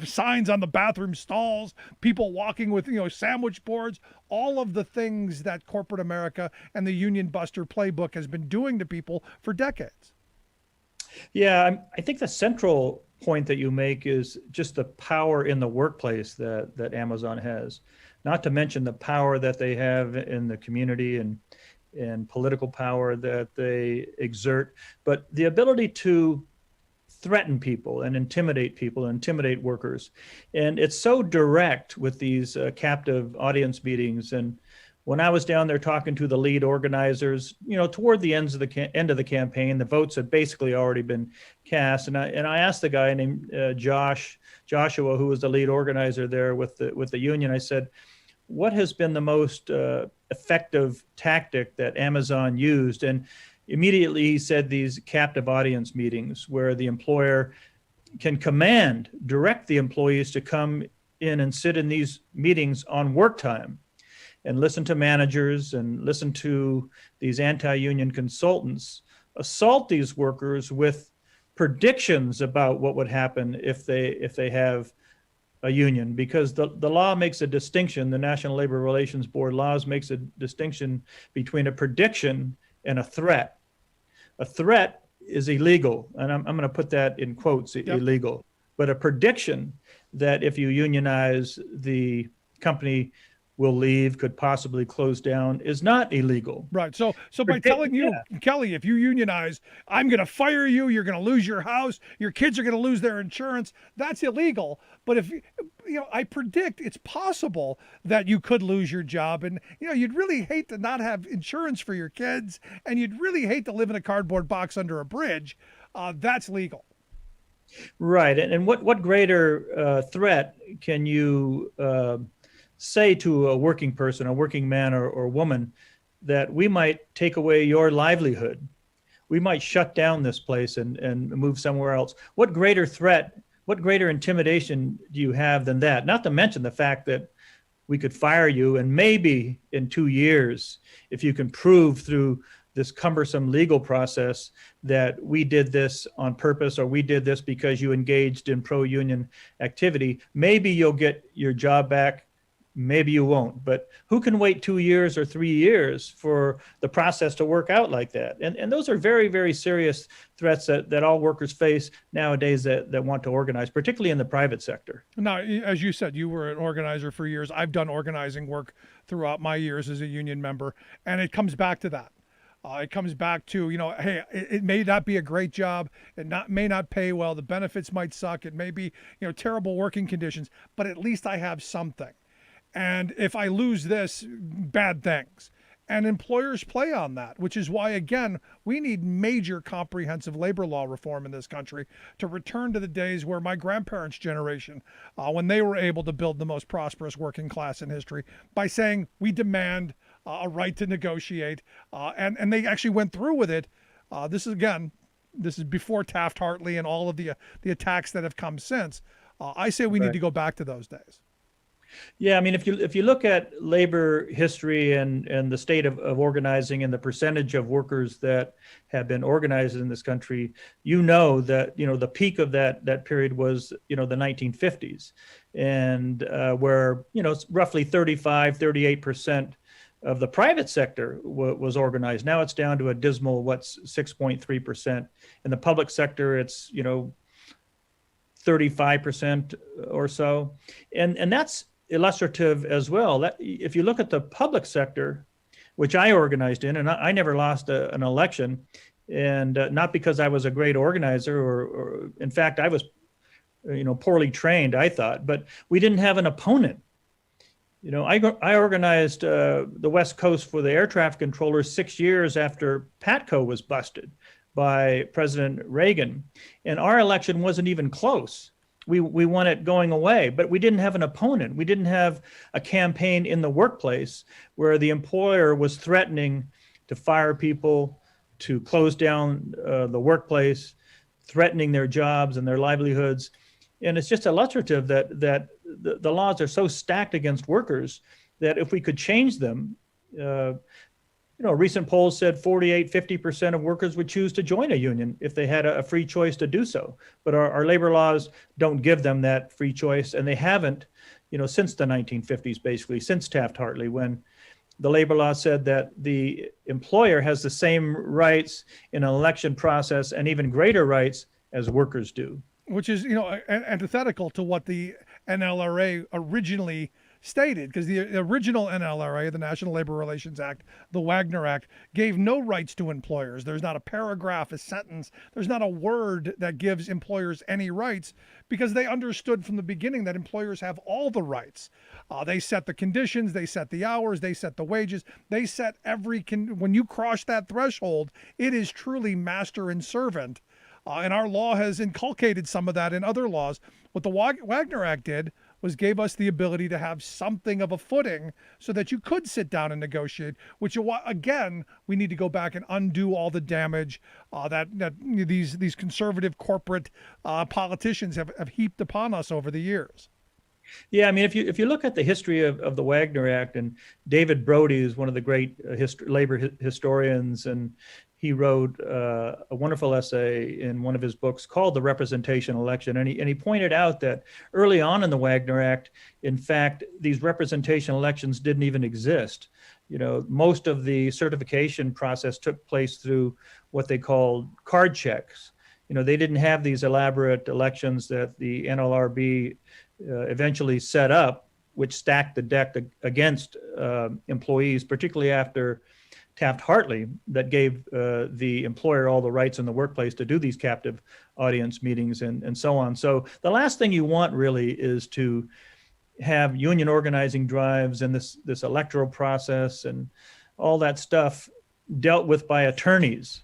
signs on the bathroom stalls, people walking with sandwich boards, all of the things that corporate America and the union buster playbook has been doing to people for decades. Yeah, I think the central point that you make is just the power in the workplace that Amazon has, not to mention the power that they have in the community and political power that they exert, but the ability to threaten people and intimidate workers. And it's so direct with these captive audience meetings. And When I was down there talking to the lead organizers, toward the end of the campaign, the votes had basically already been cast, and I asked the guy named Joshua, who was the lead organizer there with the union. I said, "What has been the most effective tactic that Amazon used?" And immediately he said these captive audience meetings, where the employer can direct the employees to come in and sit in these meetings on work time and listen to managers and listen to these anti-union consultants assault these workers with predictions about what would happen if they have a union, because the law makes a distinction. The National Labor Relations Board laws makes a distinction between a prediction and a threat. A threat is illegal, and I'm going to put that in quotes, illegal. But a prediction that if you unionize, the company will leave, could possibly close down, is not illegal. Right. So by telling you, Kelly, if you unionize, I'm going to fire you, you're going to lose your house, your kids are going to lose their insurance, that's illegal. But if, I predict it's possible that you could lose your job, and, you'd really hate to not have insurance for your kids, and you'd really hate to live in a cardboard box under a bridge. That's legal. Right. And what greater threat can you say to a working person, a working man or woman, that we might take away your livelihood? We might shut down this place and move somewhere else. What greater threat, what greater intimidation do you have than that? Not to mention the fact that we could fire you, and maybe in 2 years, if you can prove through this cumbersome legal process that we did this on purpose, or we did this because you engaged in pro-union activity, maybe you'll get your job back. Maybe you won't, but who can wait 2 years or 3 years for the process to work out like that? And those are very, very serious threats that all workers face nowadays that want to organize, particularly in the private sector. Now, as you said, you were an organizer for years. I've done organizing work throughout my years as a union member, and it comes back to that. It comes back to, hey, it may not be a great job. It may not pay well. The benefits might suck. It may be, terrible working conditions, but at least I have something. And if I lose this, bad things. And employers play on that, which is why, again, we need major comprehensive labor law reform in this country to return to the days where my grandparents' generation, when they were able to build the most prosperous working class in history by saying we demand a right to negotiate. And they actually went through with it. This is before Taft-Hartley and all of the attacks that have come since. I say we need to go back to those days. Yeah, I mean, if you look at labor history and the state of organizing and the percentage of workers that have been organized in this country, that the peak of that period was the 1950s, and where roughly 38% of the private sector was organized. Now it's down to a dismal 6.3%. In the public sector, it's 35% or so, and that's illustrative as well. That if you look at the public sector, which I organized in, and I never lost an election, and not because I was a great organizer, or in fact I was poorly trained, I thought, but we didn't have an opponent. I organized the West Coast for the air traffic controllers 6 years after PATCO was busted by President Reagan, and our election wasn't even close. We won it going away, but we didn't have an opponent. We didn't have a campaign in the workplace where the employer was threatening to fire people, to close down the workplace, threatening their jobs and their livelihoods. And it's just illustrative that the laws are so stacked against workers that if we could change them, recent polls said 50% of workers would choose to join a union if they had a free choice to do so. But our labor laws don't give them that free choice, and they haven't, since the 1950s, basically, since Taft-Hartley, when the labor law said that the employer has the same rights in an election process and even greater rights as workers do. Which is, antithetical to what the NLRA originally stated, because the original NLRA, the National Labor Relations Act, the Wagner Act, gave no rights to employers. There's not a paragraph, a sentence, there's not a word that gives employers any rights, because they understood from the beginning that employers have all the rights. They set the conditions, they set the hours, they set the wages, they set when you cross that threshold, it is truly master and servant. And our law has inculcated some of that in other laws. What the Wagner Act did was gave us the ability to have something of a footing so that you could sit down and negotiate, which again, we need to go back and undo all the damage that these conservative corporate politicians have heaped upon us over the years. Yeah, I mean, if you look at the history of the Wagner Act, and David Brody is one of the great labor historians, and he wrote a wonderful essay in one of his books called The Representation Election. And he pointed out that early on in the Wagner Act, in fact, these representation elections didn't even exist. You know, most of the certification process took place through what they called card checks. You know, they didn't have these elaborate elections that the NLRB eventually set up, which stacked the deck against employees, particularly after Taft-Hartley, that gave the employer all the rights in the workplace to do these captive audience meetings and so on. So the last thing you want really is to have union organizing drives and this electoral process and all that stuff dealt with by attorneys.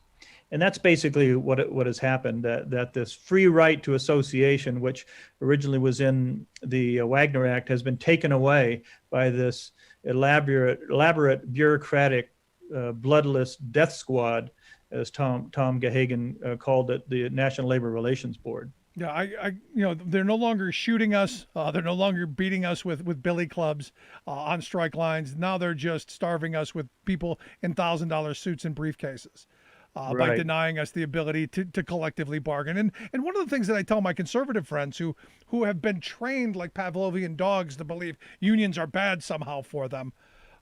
And that's basically what has happened, that this free right to association, which originally was in the Wagner Act, has been taken away by this elaborate bureaucratic bloodless death squad, as Tom Gahagan called it, the National Labor Relations Board. Yeah, they're no longer shooting us. They're no longer beating us with billy clubs on strike lines. Now they're just starving us with people in $1,000 suits and briefcases. By Right. denying us the ability to collectively bargain. And one of the things that I tell my conservative friends who have been trained like Pavlovian dogs to believe unions are bad somehow for them,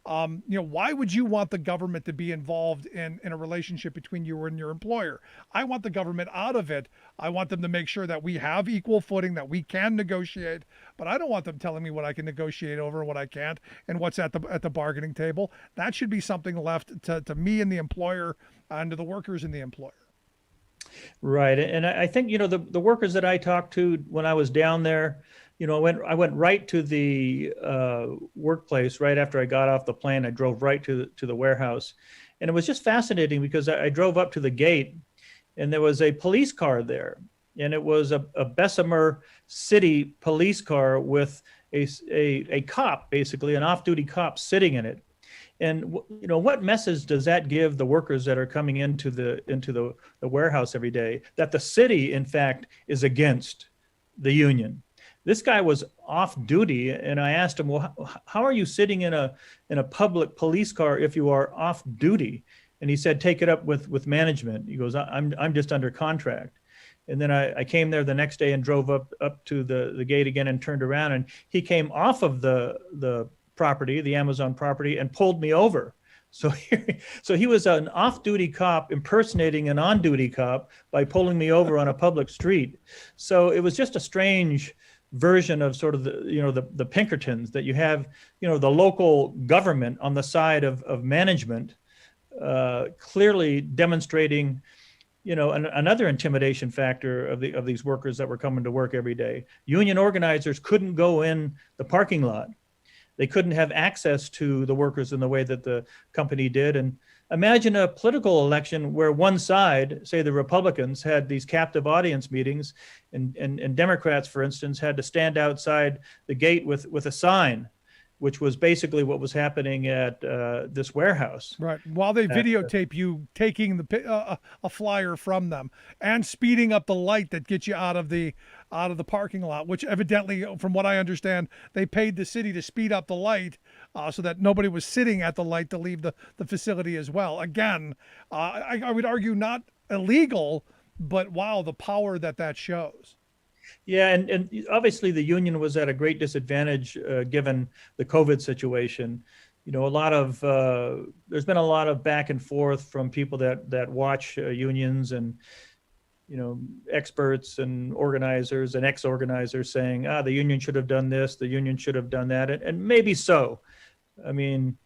why would you want the government to be involved in a relationship between you and your employer? I want the government out of it. I want them to make sure that we have equal footing, that we can negotiate, but I don't want them telling me what I can negotiate over and what I can't and what's at the bargaining table. That should be something left to me and the employer and to the workers and the employer. Right. And I think, the workers that I talked to when I was down there, I went right to the workplace right after I got off the plane. I drove right to the warehouse. And it was just fascinating because I drove up to the gate and there was a police car there. And it was a Bessemer City police car with a cop, basically, an off-duty cop sitting in it. And what message does that give the workers that are coming into the warehouse every day, that the city, in fact, is against the union? This guy was off duty, and I asked him, "Well, how are you sitting in a public police car if you are off duty?" And he said, "Take it up with management." He goes, "I'm just under contract." And then I came there the next day and drove up to the gate again and turned around, and he came off of the property, the Amazon property, and pulled me over. So he was an off-duty cop impersonating an on-duty cop by pulling me over on a public street. So it was just a strange version of sort of the Pinkertons, that you have, the local government on the side of management, clearly demonstrating, another intimidation factor of these workers that were coming to work every day. Union organizers couldn't go in the parking lot. They couldn't have access to the workers in the way that the company did. And imagine a political election where one side, say the Republicans, had these captive audience meetings, and Democrats, for instance, had to stand outside the gate with a sign, which was basically what was happening at this warehouse. Right. While they videotape you taking a flyer from them and speeding up the light that gets you out of the parking lot, which evidently, from what I understand, they paid the city to speed up the light so that nobody was sitting at the light to leave the facility as well. Again, I would argue not illegal, but wow, the power that shows. Yeah, and obviously the union was at a great disadvantage given the COVID situation. There's been a lot of back and forth from people that watch unions, and experts and organizers and ex-organizers saying, the union should have done this, the union should have done that, and maybe so. I mean,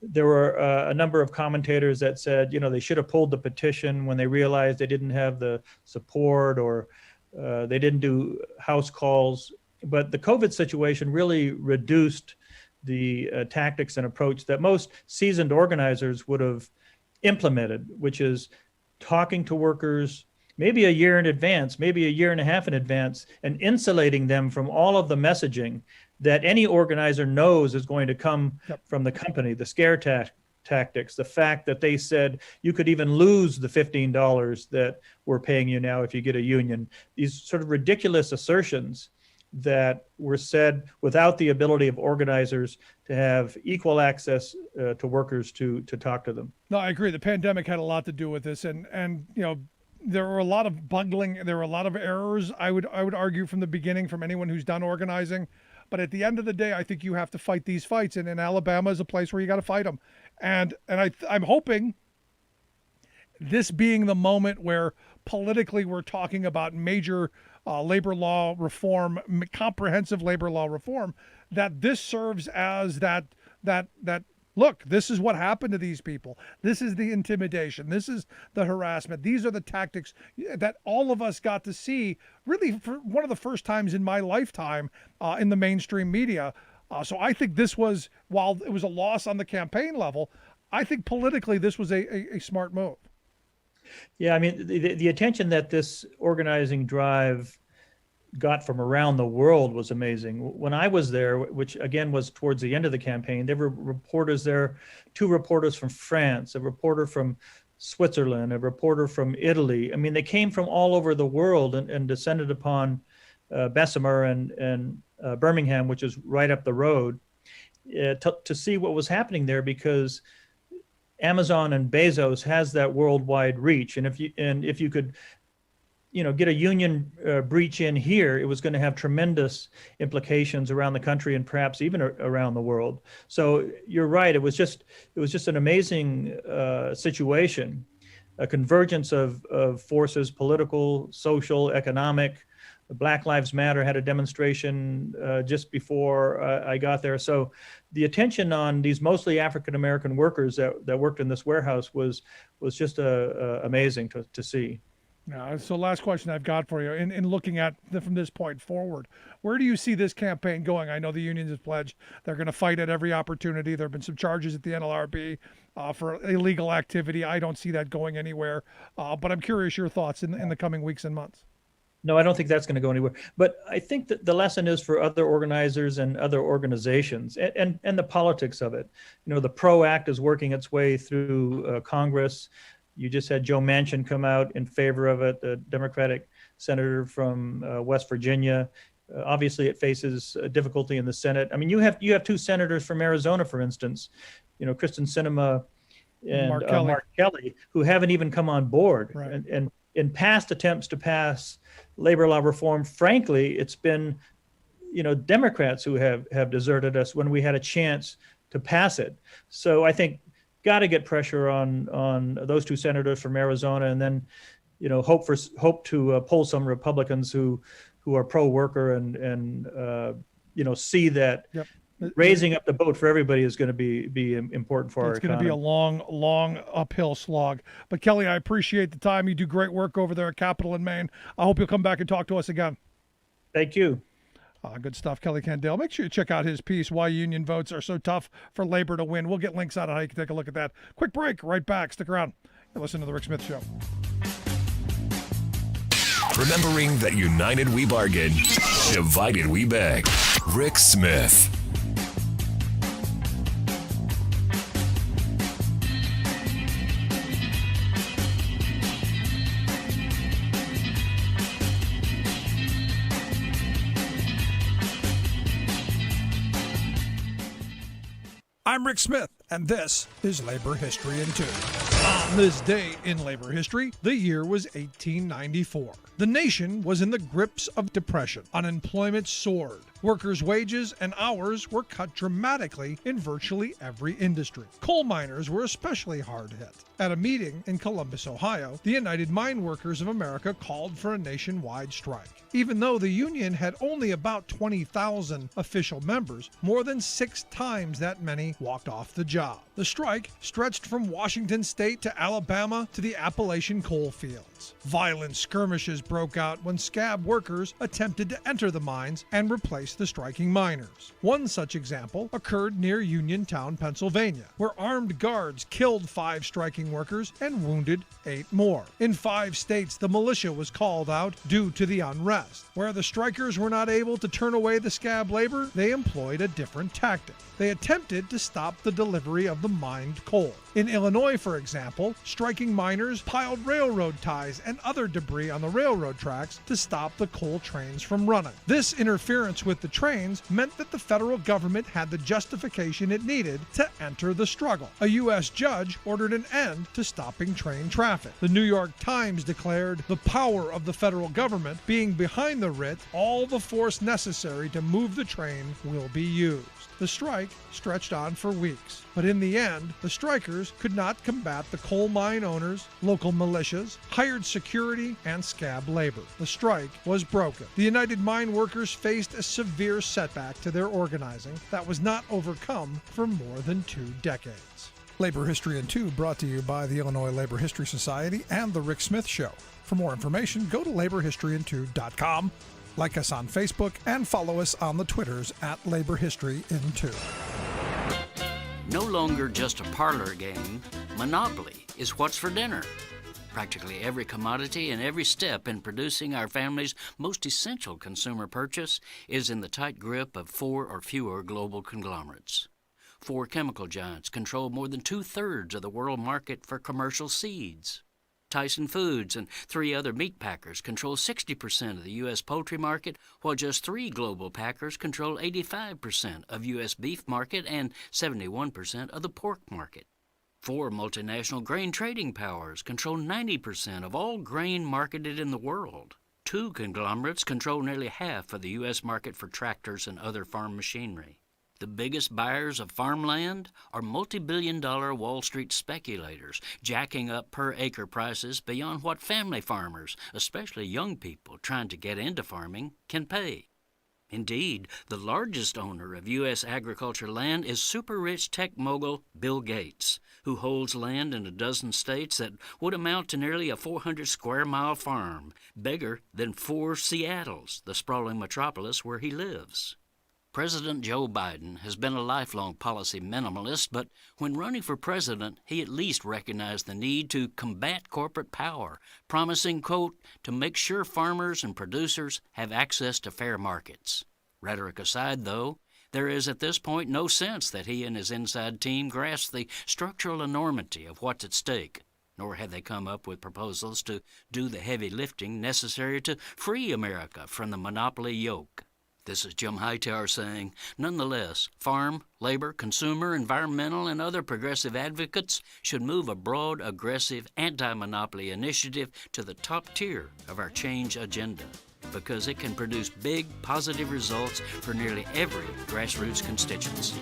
there were a number of commentators that said, they should have pulled the petition when they realized they didn't have the support, or they didn't do house calls. But the COVID situation really reduced the tactics and approach that most seasoned organizers would have implemented, which is talking to workers maybe a year in advance, maybe a year and a half in advance, and insulating them from all of the messaging that any organizer knows is going to come from the company, the scare tactics, the fact that they said you could even lose the $15 that we're paying you now if you get a union. These sort of ridiculous assertions that were said without the ability of organizers to have equal access to workers to talk to them. No, I agree. The pandemic had a lot to do with this, and there were a lot of bungling. There were a lot of errors. I would argue from the beginning, from anyone who's done organizing. But at the end of the day, I think you have to fight these fights, and in Alabama is a place where you got to fight them. And I'm hoping this being the moment where politically we're talking about major labor law reform, comprehensive labor law reform, that this serves as that look, this is what happened to these people. This is the intimidation. This is the harassment. These are the tactics that all of us got to see really for one of the first times in my lifetime in the mainstream media. So I think this was, while it was a loss on the campaign level, I think politically this was a smart move. Yeah, I mean, the attention that this organizing drive got from around the world was amazing. When I was there, which again was towards the end of the campaign, there were reporters there, 2 reporters from France, a reporter from Switzerland, a reporter from Italy. I mean, they came from all over the world and descended upon Bessemer and Birmingham, which is right up the road, to see what was happening there, because Amazon and Bezos has that worldwide reach. And if you could get a union breach in here, it was going to have tremendous implications around the country and perhaps even around the world. So you're right. It was just an amazing situation, a convergence of forces, political, social, economic. Black Lives Matter had a demonstration just before I got there. So the attention on these mostly African-American workers that worked in this warehouse was just amazing to see. Now, so last question I've got for you, in looking at from this point forward, where do you see this campaign going? I know the unions have pledged they're going to fight at every opportunity. There have been some charges at the NLRB for illegal activity. I don't see that going anywhere, but I'm curious your thoughts in the coming weeks and months. No, I don't think that's going to go anywhere. But I think that the lesson is for other organizers and other organizations and the politics of it. The PRO Act is working its way through Congress. You just had Joe Manchin come out in favor of it, the Democratic senator from West Virginia. Obviously, it faces difficulty in the Senate. I mean, you have 2 senators from Arizona, for instance, Kristen Sinema and Mark Kelly, who haven't even come on board. Right. And in past attempts to pass labor law reform, frankly, it's been, Democrats who have deserted us when we had a chance to pass it. So I think got to get pressure on those 2 senators from Arizona, and then, hope to pull some Republicans who are pro-worker and see that. Yep. Raising up the boat for everybody is going to be important for our economy. It's going to be a long uphill slog. But Kelly, I appreciate the time. You do great work over there at Capitol in Maine. I hope you'll come back and talk to us again. Thank you. Good stuff, Kelly Candale. Make sure you check out his piece, Why Union Votes Are So Tough for Labor to Win. We'll get links out on how you can take a look at that. Quick break, right back. Stick around. You're listening to The Rick Smith Show. Remembering that united we bargain, divided we beg. Rick Smith. I'm Rick Smith, and this is Labor History in 2. On this day in labor history, the year was 1894. The nation was in the grips of depression. Unemployment soared. Workers' wages and hours were cut dramatically in virtually every industry. Coal miners were especially hard hit. At a meeting in Columbus, Ohio, the United Mine Workers of America called for a nationwide strike. Even though the union had only about 20,000 official members, more than 6 times that many walked off the job. The strike stretched from Washington state to Alabama to the Appalachian coal fields. Violent skirmishes broke out when scab workers attempted to enter the mines and replace the striking miners. One such example occurred near Uniontown, Pennsylvania, where armed guards killed 5 striking workers and wounded 8 more. In 5 states, the militia was called out due to the unrest. Where the strikers were not able to turn away the scab labor, they employed a different tactic. They attempted to stop the delivery of the mined coal. In Illinois, for example, striking miners piled railroad ties and other debris on the railroad tracks to stop the coal trains from running. This interference with the trains meant that the federal government had the justification it needed to enter the struggle. A U.S. judge ordered an end to stopping train traffic. The New York Times declared the power of the federal government being behind the writ, all the force necessary to move the train will be used. The strike stretched on for weeks, but in the end, the strikers could not combat the coal mine owners, local militias, hired security, and scab labor. The strike was broken. The United Mine Workers faced a severe setback to their organizing that was not overcome for more than 2 decades. Labor History in 2 brought to you by the Illinois Labor History Society and The Rick Smith Show. For more information, go to laborhistoryin2.com. Like us on Facebook and follow us on the Twitters at LaborHistoryIn2. No longer just a parlor game, Monopoly is what's for dinner. Practically every commodity and every step in producing our family's most essential consumer purchase is in the tight grip of 4 or fewer global conglomerates. 4 chemical giants control more than 2/3 of the world market for commercial seeds. Tyson Foods and 3 other meat packers control 60% of the U.S. poultry market, while just 3 global packers control 85% of U.S. beef market and 71% of the pork market. 4 multinational grain trading powers control 90% of all grain marketed in the world. 2 conglomerates control nearly half of the U.S. market for tractors and other farm machinery. The biggest buyers of farmland are multi-billion-dollar Wall Street speculators, jacking up per-acre prices beyond what family farmers, especially young people trying to get into farming, can pay. Indeed, the largest owner of U.S. agriculture land is super-rich tech mogul Bill Gates, who holds land in a dozen states that would amount to nearly a 400-square-mile farm, bigger than 4 Seattles, the sprawling metropolis where he lives. President Joe Biden has been a lifelong policy minimalist, but when running for president, he at least recognized the need to combat corporate power, promising, quote, to make sure farmers and producers have access to fair markets. Rhetoric aside, though, there is at this point no sense that he and his inside team grasp the structural enormity of what's at stake, nor have they come up with proposals to do the heavy lifting necessary to free America from the monopoly yoke. This is Jim Hightower saying, nonetheless, farm, labor, consumer, environmental, and other progressive advocates should move a broad, aggressive, anti-monopoly initiative to the top tier of our change agenda, because it can produce big, positive results for nearly every grassroots constituency.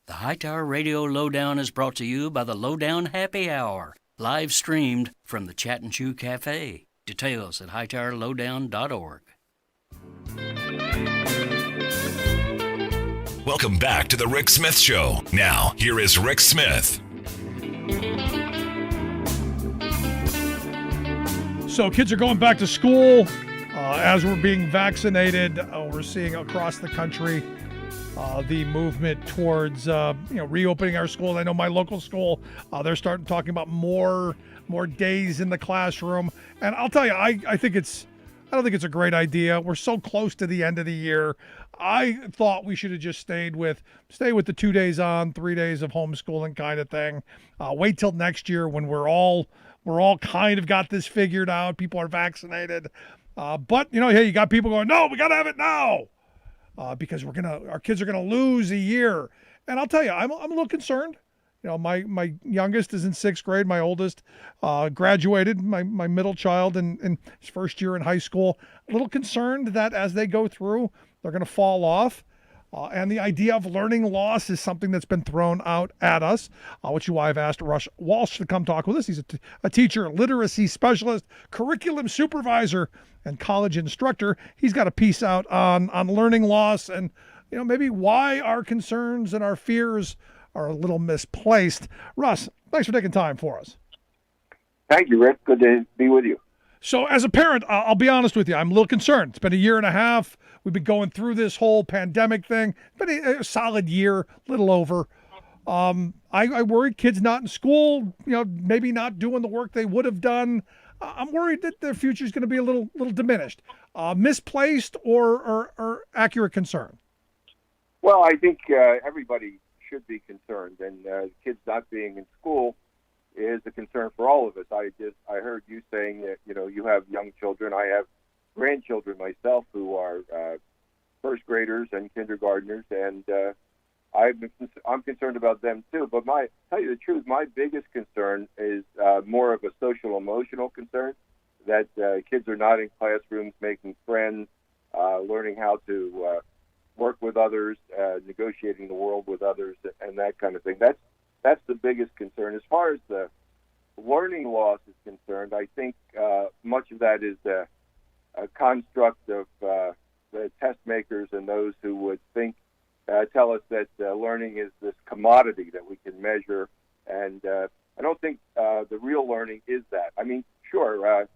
The Hightower Radio Lowdown is brought to you by the Lowdown Happy Hour, live streamed from the Chat and Chew Cafe. Details at hightowerlowdown.org. Welcome back to the Rick Smith Show. Now, here is Rick Smith. So kids are going back to school. As we're being vaccinated, we're seeing across the country the movement towards reopening our schools. I know my local school, they're starting talking about more days in the classroom. And I'll tell you, I don't think it's a great idea. We're so close to the end of the year. I thought we should have just stay with the 2 days on, 3 days of homeschooling kind of thing. Wait till next year when we're all kind of got this figured out. People are vaccinated. But hey, you got people going, no, we got to have it now. Because our kids are gonna lose a year. And I'll tell you, I'm a little concerned. My youngest is in 6th grade. My oldest graduated, my middle child in his first year in high school. A little concerned that as they go through They're going to fall off. And the idea of learning loss is something that's been thrown out at us, which is why I've asked Russ Walsh to come talk with us. He's a teacher, literacy specialist, curriculum supervisor, and college instructor. He's got a piece out on learning loss and, maybe why our concerns and our fears are a little misplaced. Russ, thanks for taking time for us. Thank you, Rick. Good to be with you. So as a parent, I'll be honest with you, I'm a little concerned. It's been a year and a half. We've been going through this whole pandemic thing. It's been a solid year, little over. I worry kids not in school, maybe not doing the work they would have done. I'm worried that their future is going to be a little diminished. Misplaced or accurate concern? Well, I think everybody should be concerned, and kids not being in school is a concern for all of us. I heard you saying that you have young children. I have grandchildren myself who are first graders and kindergartners, and I'm concerned about them too. But tell you the truth, my biggest concern is more of a social emotional concern, that kids are not in classrooms making friends, learning how to work with others, negotiating the world with others, and that kind of thing. That's the biggest concern. As far as the learning loss is concerned, I think much of that is a construct of the test makers and those who would tell us that learning is this commodity that we can measure. And I don't think the real learning is that. I mean, sure,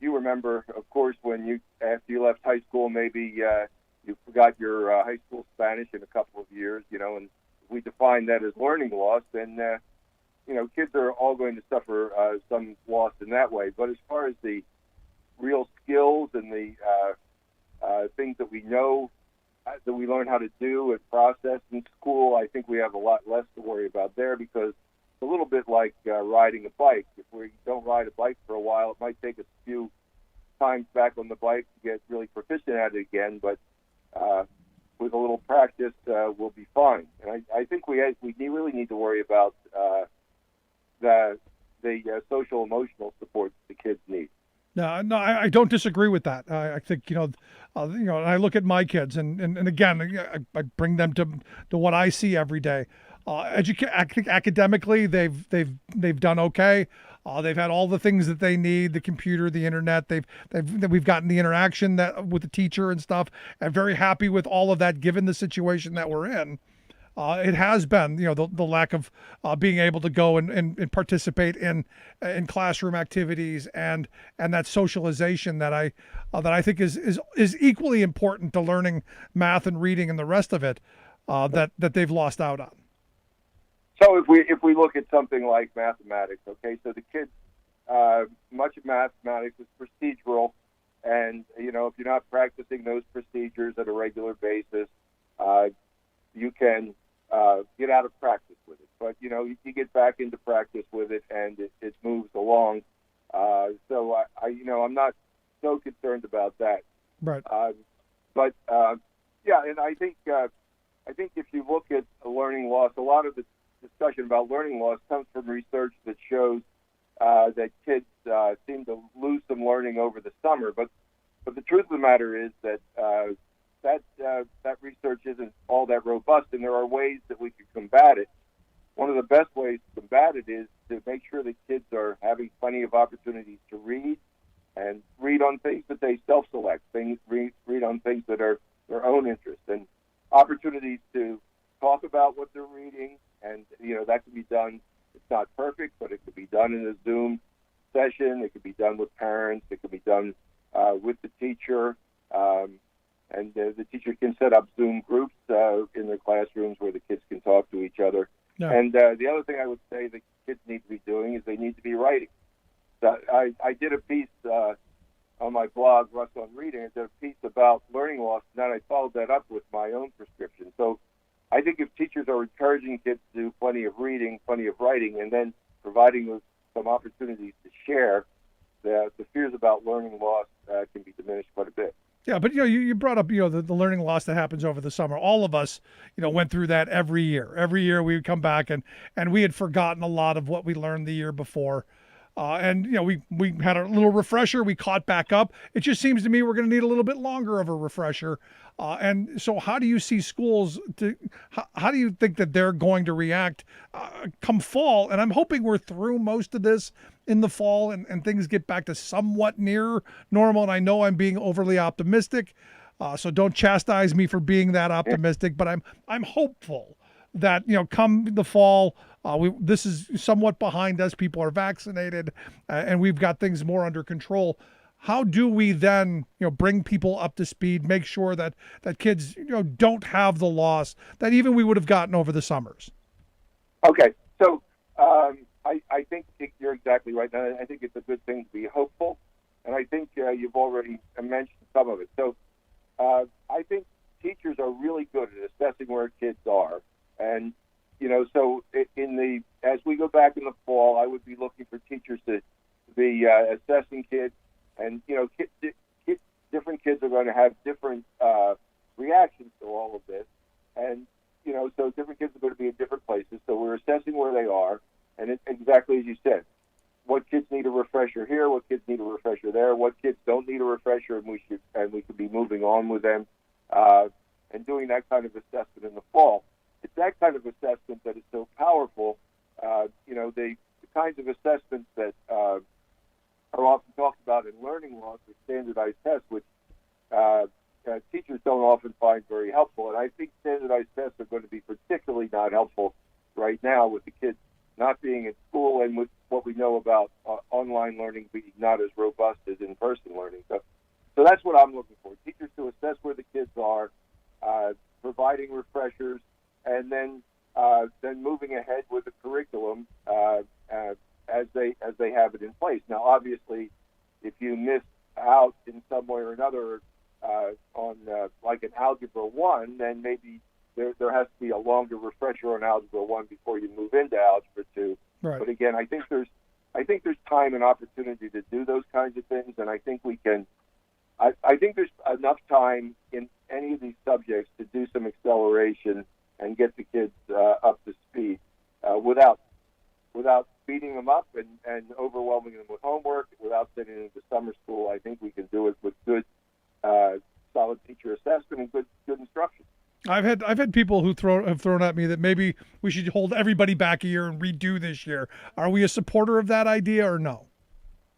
you remember, of course, when after you left high school, maybe you forgot your high school Spanish in a couple of years, and we define that as learning loss, then, kids are all going to suffer some loss in that way. But as far as the real skills and the things that we know, that we learn how to do and process in school, I think we have a lot less to worry about there, because it's a little bit like riding a bike. If we don't ride a bike for a while, it might take us a few times back on the bike to get really proficient at it again, but with a little practice, we'll be fine. And I think we really need to worry about the social emotional support that the kids need. No, I don't disagree with that. I think and I look at my kids, and again, I bring them to what I see every day. I think academically, they've done okay. They've had all the things that they need: the computer, the internet. We've gotten the interaction with the teacher and stuff. I'm very happy with all of that, given the situation that we're in. It has been, the lack of being able to go and participate in classroom activities and that socialization that I think is equally important to learning math and reading and the rest of it that they've lost out on. So if we look at something like mathematics, okay, so the kids, much of mathematics is procedural, and if you're not practicing those procedures at a regular basis, you can get out of practice with it. But you get back into practice with it, and it moves along. So I'm not so concerned about that. Right. But and I think if you look at learning loss, a lot of the discussion about learning loss comes from research that shows that kids seem to lose some learning over the summer. But the truth of the matter is that that research isn't all that robust, and there are ways that we can combat it. One of the best ways to combat it is to make sure that kids are having plenty of opportunities to read, and read on things that they self-select, read on things that are their own interest, and opportunities to talk about what they're reading. And that can be done. It's not perfect, but it could be done in a Zoom session. It could be done with parents. It could be done with the teacher. And the teacher can set up Zoom groups in their classrooms where the kids can talk to each other. Yeah. And the other thing I would say that kids need to be doing is they need to be writing. So I did a piece on my blog, Russ on Reading. I did a piece about learning loss, and then I followed that up with my own prescription. So I think if teachers are encouraging kids to do plenty of reading, plenty of writing, and then providing them some opportunities to share, the fears about learning loss can be diminished quite a bit. Yeah, but you brought up the learning loss that happens over the summer. All of us went through that every year. Every year we would come back and we had forgotten a lot of what we learned the year before. And we had a little refresher. We caught back up. It just seems to me we're going to need a little bit longer of a refresher. And so, how do you see schools? How do you think that they're going to react come fall? And I'm hoping we're through most of this in the fall, and things get back to somewhat near normal. And I know I'm being overly optimistic, so don't chastise me for being that optimistic. But I'm hopeful that come the fall. This is somewhat behind us. People are vaccinated, and we've got things more under control. How do we then, bring people up to speed, make sure that kids, don't have the loss that even we would have gotten over the summers? Okay, so I think you're exactly right. And I think it's a good thing to be hopeful, and I think you've already mentioned some of it. So I think teachers are really good at assessing where kids are, and so as we go back in the fall, I would be looking for teachers to be assessing kids, and different kids are going to have different reactions to all of this, and so different kids are going to be in different places. So we're assessing where they are, and it's exactly as you said, what kids need a refresher here, what kids need a refresher there, what kids don't need a refresher, and we could be moving on with them, and doing that kind of assessment in the fall. It's that kind of assessment that is so powerful. The kinds of assessments that are often talked about in learning loss are standardized tests, which teachers don't often find very helpful. And I think standardized tests are going to be particularly not helpful right now with the kids not being in school and with what we know about online learning being not as robust as in-person learning. So that's what I'm looking for. Teachers to assess where the kids are, providing refreshers, and then moving ahead with the curriculum as they have it in place. Now, obviously, if you miss out in some way or another on like an Algebra 1, then maybe there has to be a longer refresher on Algebra 1 before you move into Algebra 2. Right. But again, I think there's time and opportunity to do those kinds of things, and I think we can. I think there's enough time in any of these subjects to do some acceleration and get the kids up to speed without beating them up and overwhelming them with homework, without sending them to summer school. I think we can do it with good, solid teacher assessment and good instruction. I've had people who have thrown at me that maybe we should hold everybody back a year and redo this year. Are we a supporter of that idea or no?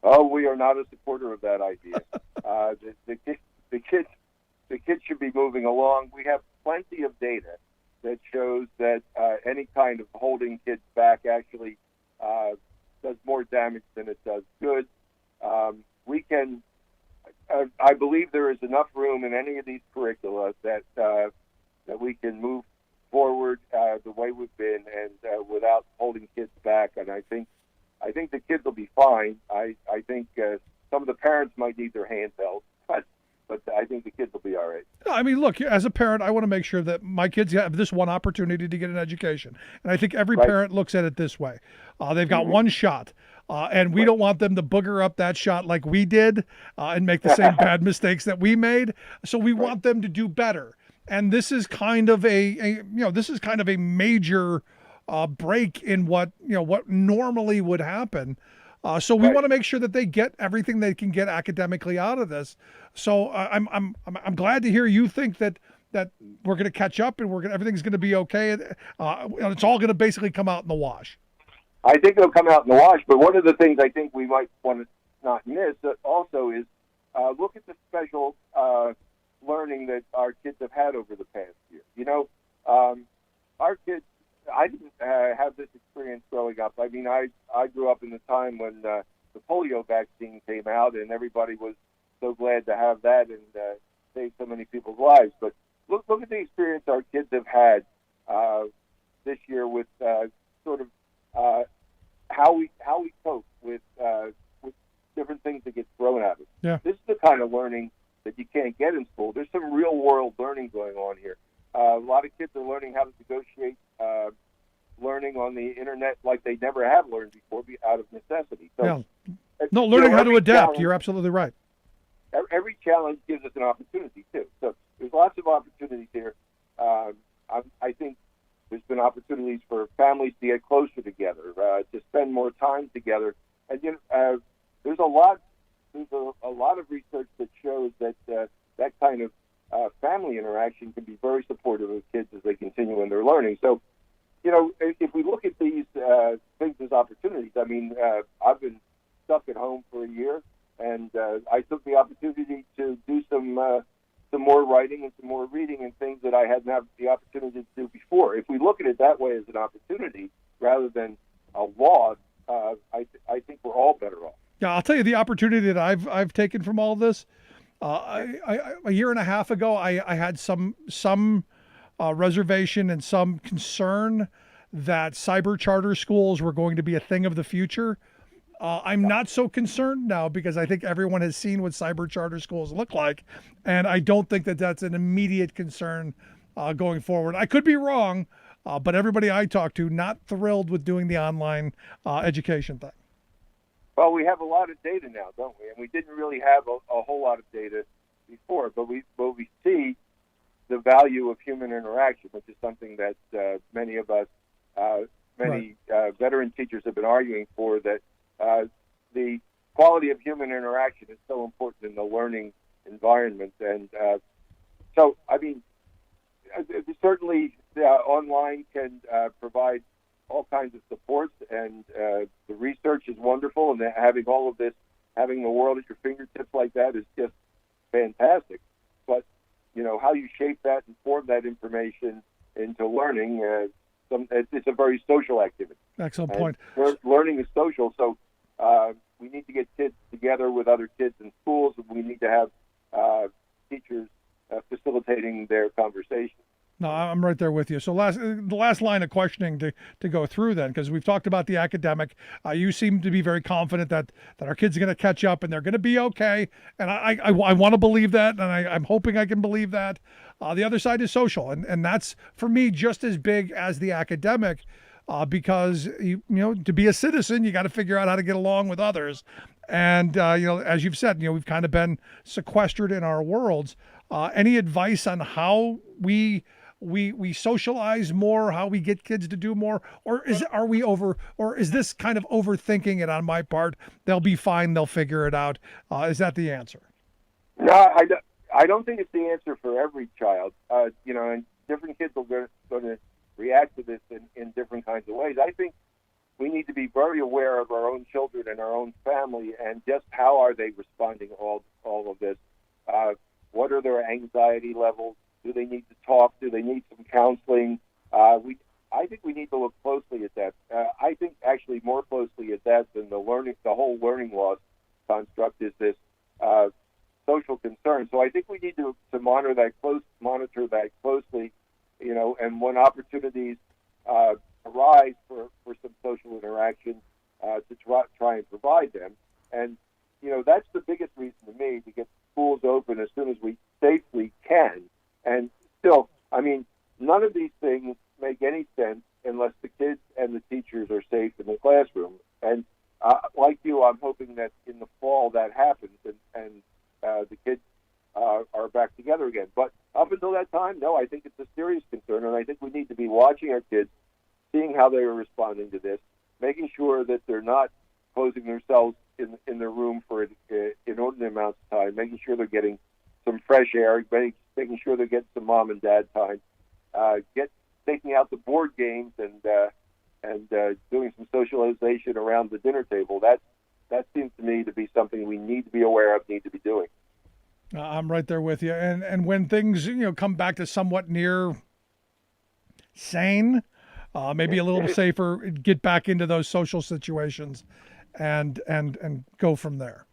Oh, we are not a supporter of that idea. The kids should be moving along. We have plenty of data that shows that any kind of holding kids back actually does more damage than it does good. I believe there is enough room in any of these curricula that we can move forward the way we've been and without holding kids back. And I think the kids will be fine. I think some of the parents might need their hands held, but I think the kids will be all right. No, I mean, look, as a parent, I want to make sure that my kids have this one opportunity to get an education. And I think every parent looks at it this way. They've got one shot, and we don't want them to booger up that shot like we did and make the same bad mistakes that we made. So we want them to do better. And this is kind of a major break in what normally would happen. So we want to make sure that they get everything they can get academically out of this. So I'm glad to hear you think that we're going to catch up and everything's going to be okay. And it's all going to basically come out in the wash. I think it'll come out in the wash. But one of the things I think we might want to not miss also is look at the special learning that our kids have had over the past year. Our kids. I didn't have this experience growing up. I mean, I grew up in the time when the polio vaccine came out, and everybody was so glad to have that and save so many people's lives. But look at the experience our kids have had this year with sort of how we cope with different things that get thrown at us. Yeah. This is the kind of learning that you can't get in school. There's some real world learning going on here. A lot of kids are learning how to negotiate, learning on the internet like they never have learned before, out of necessity. So, learning how to adapt. You're absolutely right. Every challenge gives us an opportunity too. So there's lots of opportunities here. I think there's been opportunities for families to get closer together, to spend more time together, and there's a lot of research that shows that that kind of family interaction can be very supportive of kids as they continue in their learning. So, if we look at these things as opportunities, I mean, I've been stuck at home for a year, and I took the opportunity to do some more writing and some more reading and things that I hadn't had the opportunity to do before. If we look at it that way as an opportunity rather than a loss, I think we're all better off. Yeah, I'll tell you the opportunity that I've taken from all this. A year and a half ago, I had some reservation and some concern that cyber charter schools were going to be a thing of the future. I'm not so concerned now because I think everyone has seen what cyber charter schools look like, and I don't think that that's an immediate concern going forward. I could be wrong, but everybody I talk to not thrilled with doing the online education thing. Well, we have a lot of data now, don't we? And we didn't really have a whole lot of data before, but we see the value of human interaction, which is something that many of us, veteran teachers have been arguing for, that the quality of human interaction is so important in the learning environment. And so, I mean, certainly online can provide all kinds of supports, and the research is wonderful, and having all of this, having the world at your fingertips like that is just fantastic. But, how you shape that and form that information into learning, it's a very social activity. Excellent point. Learning is social, so we need to get kids together with other kids in schools, and we need to have teachers facilitating their conversation. No, I'm right there with you. So the last line of questioning to go through then, because we've talked about the academic. You seem to be very confident that our kids are going to catch up and they're going to be okay. And I want to believe that, and I'm hoping I can believe that. The other side is social, and that's for me just as big as the academic, because to be a citizen, you got to figure out how to get along with others. And as you've said, we've kind of been sequestered in our worlds. Any advice on how we socialize more, how we get kids to do more, or is this kind of overthinking it on my part? They'll be fine. They'll figure it out. Is that the answer? No, I don't think it's the answer for every child. And different kids are going to react to this in different kinds of ways. I think we need to be very aware of our own children and our own family, and just how are they responding to all of this. What are their anxiety levels? Do they need to talk? Do they need some counseling? I think we need to look closely at that. I think actually more closely at that than the whole learning loss construct is this social concern. So I think we need to monitor that closely, and when opportunities arise for some social interaction, to try and provide them. And that's the biggest reason to me to get schools open as soon as we safely can. And still, I mean, none of these things make any sense unless the kids and the teachers are safe in the classroom. And like you, I'm hoping that in the fall that happens and the kids are back together again. But up until that time, no, I think it's a serious concern, and I think we need to be watching our kids, seeing how they are responding to this, making sure that they're not closing themselves in their room for inordinate amounts of time, making sure they're getting some fresh air, making sure they're getting some mom and dad time, taking out the board games and doing some socialization around the dinner table. That seems to me to be something we need to be aware of, need to be doing. I'm right there with you. And when things come back to somewhat near sane, maybe a little safer, get back into those social situations and go from there.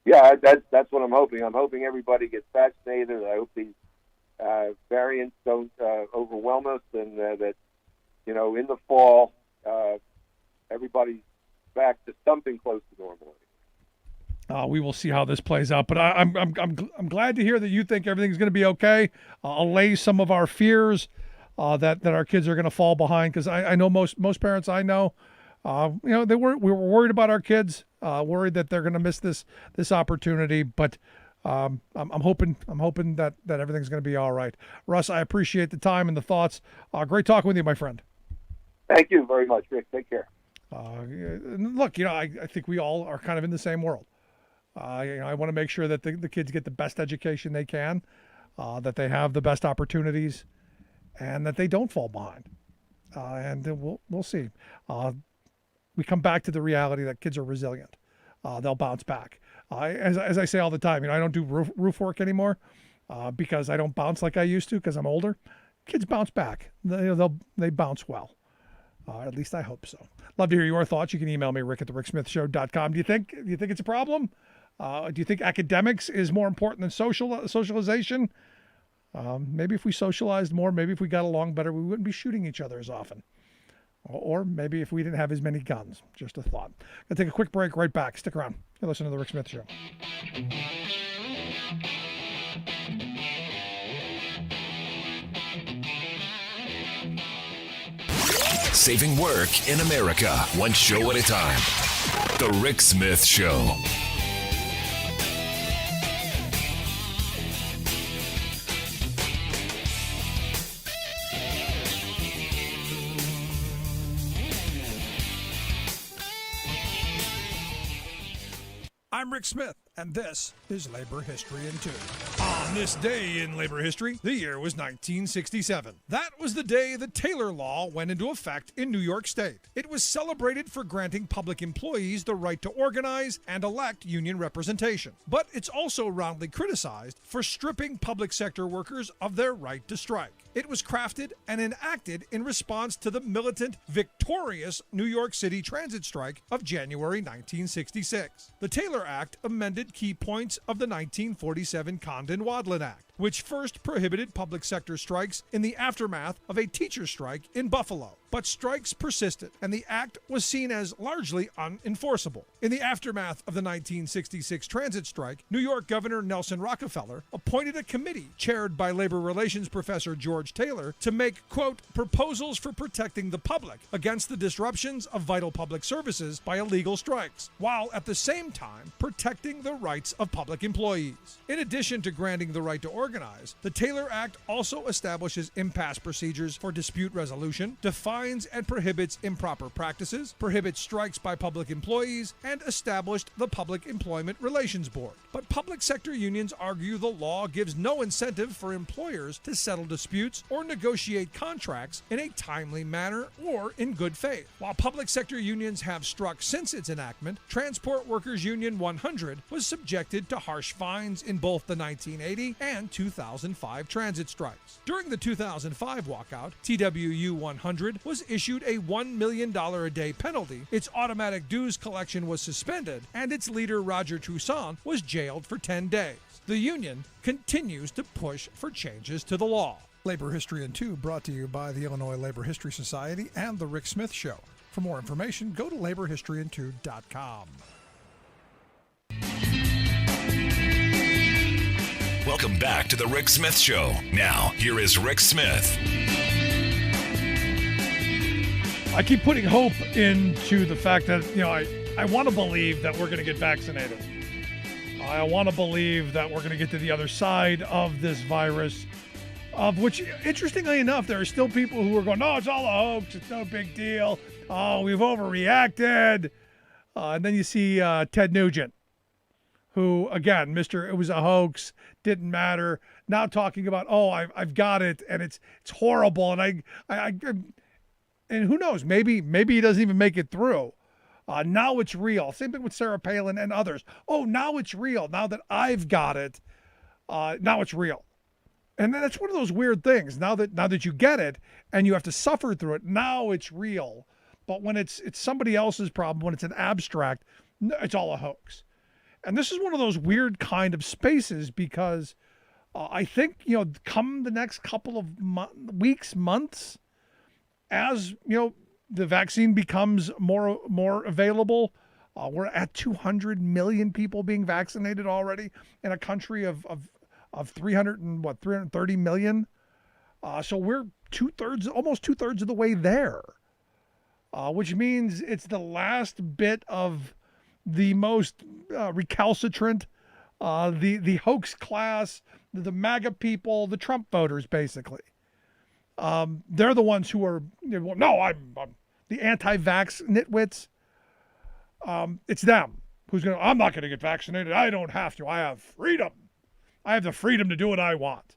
Yeah, that's what I'm hoping. I'm hoping everybody gets vaccinated. I hope these variants don't overwhelm us, and that in the fall everybody's back to something close to normal. We will see how this plays out, but I'm glad to hear that you think everything's going to be okay. Allay some of our fears that our kids are going to fall behind, because I know most parents I know, we were worried about our kids, worried that they're going to miss this opportunity, but I'm hoping that everything's going to be all right. Russ, I appreciate the time and the thoughts. Great talking with you, my friend. Thank you very much, Rick. Take care. Look, I think we all are kind of in the same world. I want to make sure that the kids get the best education they can, that they have the best opportunities, and that they don't fall behind. And we'll see. We come back to the reality that kids are resilient. They'll bounce back. As I say all the time, I don't do roof work anymore because I don't bounce like I used to because I'm older. Kids bounce back. They bounce well. At least I hope so. Love to hear your thoughts. You can email me, rick@thericksmithshow.com. Do you think it's a problem? Do you think academics is more important than socialization? Maybe if we socialized more, maybe if we got along better, we wouldn't be shooting each other as often. Or maybe if we didn't have as many guns. Just a thought. Gonna take a quick break. Right back. Stick around. You're listening to The Rick Smith Show. Saving work in America, one show at a time. The Rick Smith Show. I'm Rick Smith, and this is Labor History in 2. On this day in labor history, the year was 1967. That was the day the Taylor Law went into effect in New York State. It was celebrated for granting public employees the right to organize and elect union representation. But it's also roundly criticized for stripping public sector workers of their right to strike. It was crafted and enacted in response to the militant, victorious New York City transit strike of January 1966. The Taylor Act amended key points of the 1947 Condon-Wadlin Act, which first prohibited public sector strikes in the aftermath of a teacher strike in Buffalo. But strikes persisted, and the act was seen as largely unenforceable. In the aftermath of the 1966 transit strike, New York Governor Nelson Rockefeller appointed a committee chaired by labor relations professor George Taylor to make, quote, proposals for protecting the public against the disruptions of vital public services by illegal strikes, while at the same time protecting the rights of public employees. In addition to granting the right to organize, the Taylor Act also establishes impasse procedures for dispute resolution, defines and prohibits improper practices, prohibits strikes by public employees, and established the Public Employment Relations Board. But public sector unions argue the law gives no incentive for employers to settle disputes or negotiate contracts in a timely manner or in good faith. While public sector unions have struck since its enactment, Transport Workers Union 100 was subjected to harsh fines in both the 1980 and 2005 transit strikes. During the 2005 walkout, TWU 100 was issued a $1 million a day penalty, its automatic dues collection was suspended, and its leader Roger Toussaint was jailed for 10 days. The union continues to push for changes to the law. Labor History in 2 brought to you by the Illinois Labor History Society and The Rick Smith Show. For more information, go to laborhistoryin2.com. Welcome back to The Rick Smith Show. Now, here is Rick Smith. I keep putting hope into the fact that, I want to believe that we're going to get vaccinated. I want to believe that we're going to get to the other side of this virus, of which, interestingly enough, there are still people who are going, no, it's all a hoax. It's no big deal. Oh, we've overreacted. And then you see Ted Nugent, who, again, it was a hoax, didn't matter. Now talking about, I've got it, and it's horrible, and and who knows, maybe he doesn't even make it through. Now it's real. Same thing with Sarah Palin and others. Oh, now it's real. Now that I've got it, now it's real. And then that's one of those weird things. Now that you get it and you have to suffer through it, now it's real. But when it's somebody else's problem, when it's an abstract, it's all a hoax. And this is one of those weird kind of spaces because I think, come the next couple of weeks, months, as the vaccine becomes more available, we're at 200 million people being vaccinated already in a country of 330 million. So we're almost two thirds of the way there, which means it's the last bit of the most recalcitrant, the hoax class, the MAGA people, the Trump voters, basically. They're the ones who are, no, the anti-vax nitwits. It's them who's going to, I'm not going to get vaccinated. I don't have to. I have freedom. I have the freedom to do what I want.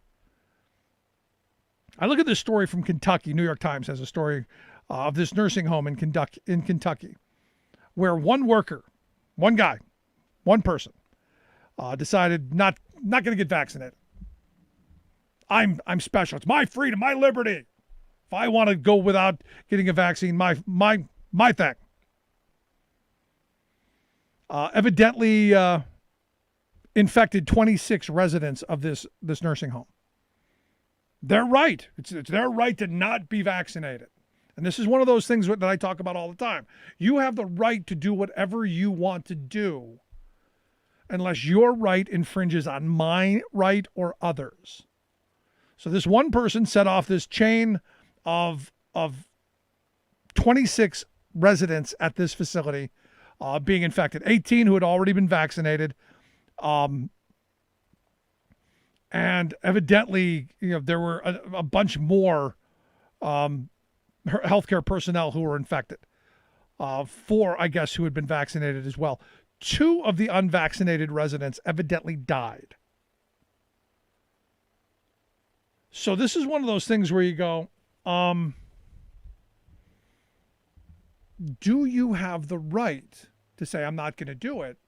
I look at this story from Kentucky. New York Times has a story of this nursing home in Kentucky, where one worker, one guy, one person, decided not going to get vaccinated. I'm special. It's my freedom, my liberty. If I want to go without getting a vaccine, my thing. Evidently infected 26 residents of this nursing home. They're right. It's their right to not be vaccinated. And this is one of those things that I talk about all the time. You have the right to do whatever you want to do unless your right infringes on my right or others. So this one person set off this chain of 26 residents at this facility being infected, 18 who had already been vaccinated. And evidently, there were a bunch more healthcare personnel who were infected. 4, I guess, who had been vaccinated as well. 2 of the unvaccinated residents evidently died. So this is one of those things where you go, do you have the right to say, I'm not going to do it,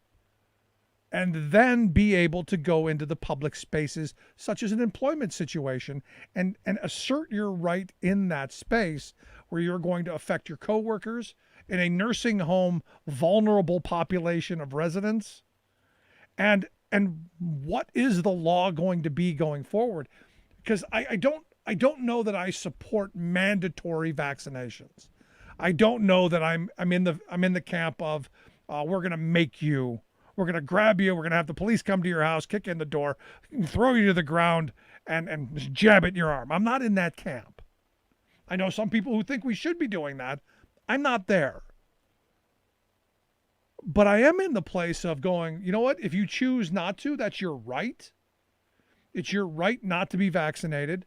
and then be able to go into the public spaces, such as an employment situation, and assert your right in that space where you're going to affect your coworkers in a nursing home vulnerable population of residents? And what is the law going to be going forward? Because I don't know that I support mandatory vaccinations. I don't know that I'm in the camp of we're going to make you. We're going to grab you. We're going to have the police come to your house, kick in the door, throw you to the ground, and just jab it in your arm. I'm not in that camp. I know some people who think we should be doing that. I'm not there. But I am in the place of going, you know what? If you choose not to, that's your right. It's your right not to be vaccinated.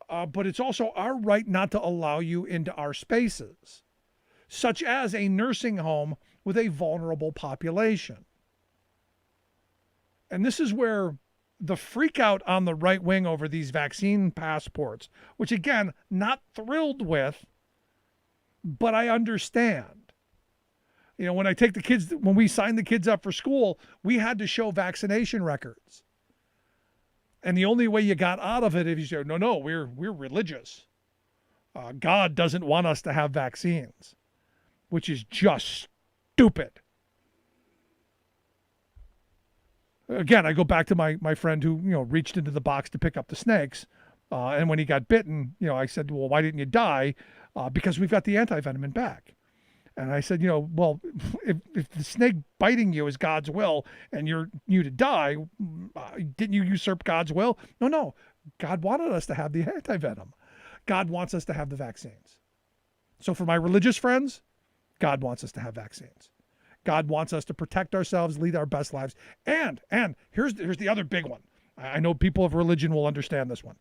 But it's also our right not to allow you into our spaces, such as a nursing home with a vulnerable population. And this is where the freak out on the right wing over these vaccine passports, which again, not thrilled with, but I understand. When I take the kids, when we signed the kids up for school, we had to show vaccination records. And the only way you got out of it is you say, no, we're religious. God doesn't want us to have vaccines, which is just stupid. Again, I go back to my friend who, reached into the box to pick up the snakes. And when he got bitten, I said, well, why didn't you die? Because we've got the antivenom in back. And I said, well, if the snake biting you is God's will and you to die, didn't you usurp God's will? No. God wanted us to have the antivenom. God wants us to have the vaccines. So for my religious friends, God wants us to have vaccines. God wants us to protect ourselves, lead our best lives. And here's the other big one. I know people of religion will understand this one.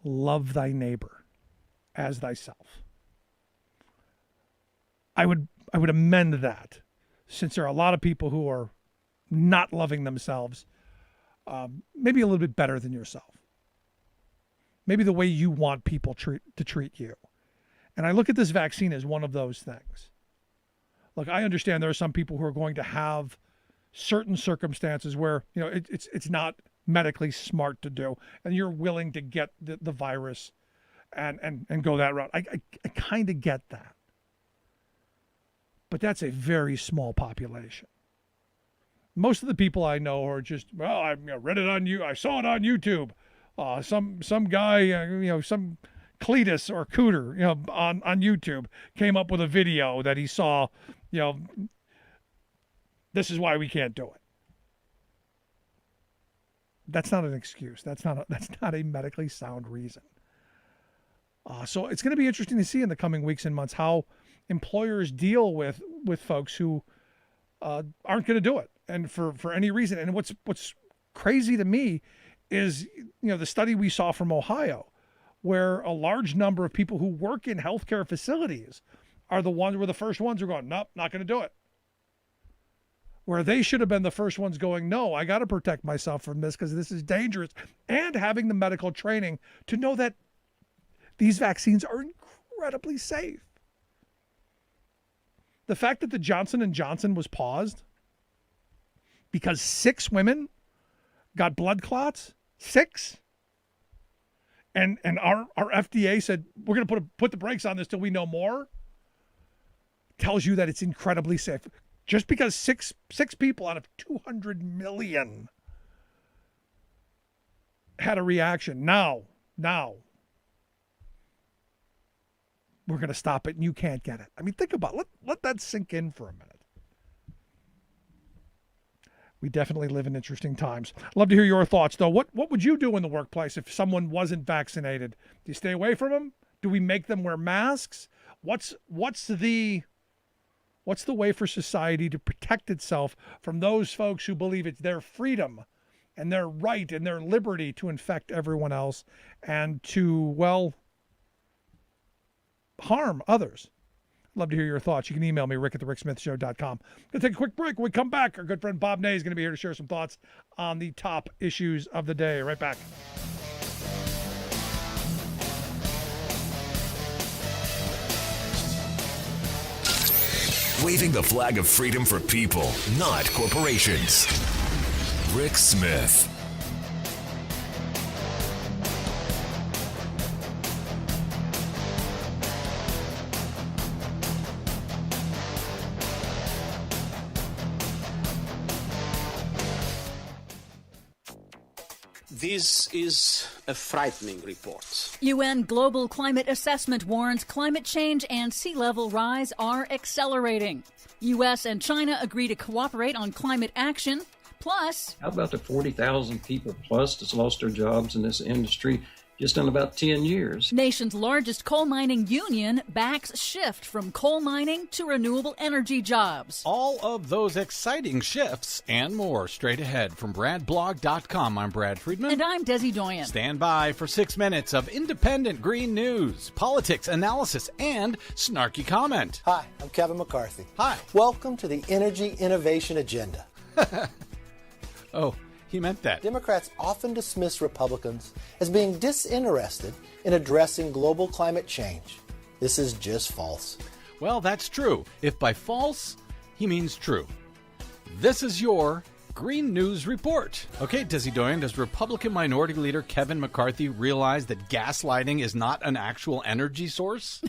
Love thy neighbor as thyself. I would amend that, since there are a lot of people who are not loving themselves, maybe a little bit better than yourself. Maybe the way you want people to treat you. And I look at this vaccine as one of those things. Look, I understand there are some people who are going to have certain circumstances where, it's not medically smart to do, and you're willing to get the virus and go that route. I kind of get that. But that's a very small population. Most of the people I know are just, well, I read it on you. I saw it on YouTube. Some guy, some Cletus or Cooter, on YouTube came up with a video that he saw. This is why we can't do it. That's not an excuse. That's not a medically sound reason. So it's going to be interesting to see in the coming weeks and months how employers deal with folks who aren't going to do it, and for any reason. And what's crazy to me is, the study we saw from Ohio, where a large number of people who work in healthcare facilities are the ones were the first ones who are going, nope, not going to do it. Where they should have been the first ones going, no, I got to protect myself from this because this is dangerous, and having the medical training to know that these vaccines are incredibly safe. The fact that the Johnson & Johnson was paused because 6 women got blood clots, 6, and our FDA said, we're going to put the brakes on this till we know more, tells you that it's incredibly safe. Just because six people out of 200 million had a reaction. Now, we're going to stop it and you can't get it. I mean, think about it. Let that sink in for a minute. We definitely live in interesting times. Love to hear your thoughts, though. What would you do in the workplace if someone wasn't vaccinated? Do you stay away from them? Do we make them wear masks? What's the way for society to protect itself from those folks who believe it's their freedom and their right and their liberty to infect everyone else and to, well, harm others? Love to hear your thoughts. You can email me, rick@thericksmithshow.com. Going to take a quick break. When we come back, our good friend Bob Ney is going to be here to share some thoughts on the top issues of the day. Right back. Waving the flag of freedom for people, not corporations. Rick Smith. This is a frightening report. UN Global Climate Assessment warns climate change and sea level rise are accelerating. U.S. and China agree to cooperate on climate action. Plus, how about the 40,000 people plus that's lost their jobs in this industry just in about 10 years? Nation's largest coal mining union backs shift from coal mining to renewable energy jobs. All of those exciting shifts and more straight ahead from BradBlog.com. I'm Brad Friedman. And I'm Desi Doyen. Stand by for 6 minutes of independent green news, politics, analysis, and snarky comment. Hi, I'm Kevin McCarthy. Hi. Welcome to the Energy Innovation Agenda. Oh, he meant that. Democrats often dismiss Republicans as being disinterested in addressing global climate change. This is just false. Well, that's true. If by false, he means true. This is your Green News Report. Okay, Desi Doyen, does Republican Minority Leader Kevin McCarthy realize that gaslighting is not an actual energy source?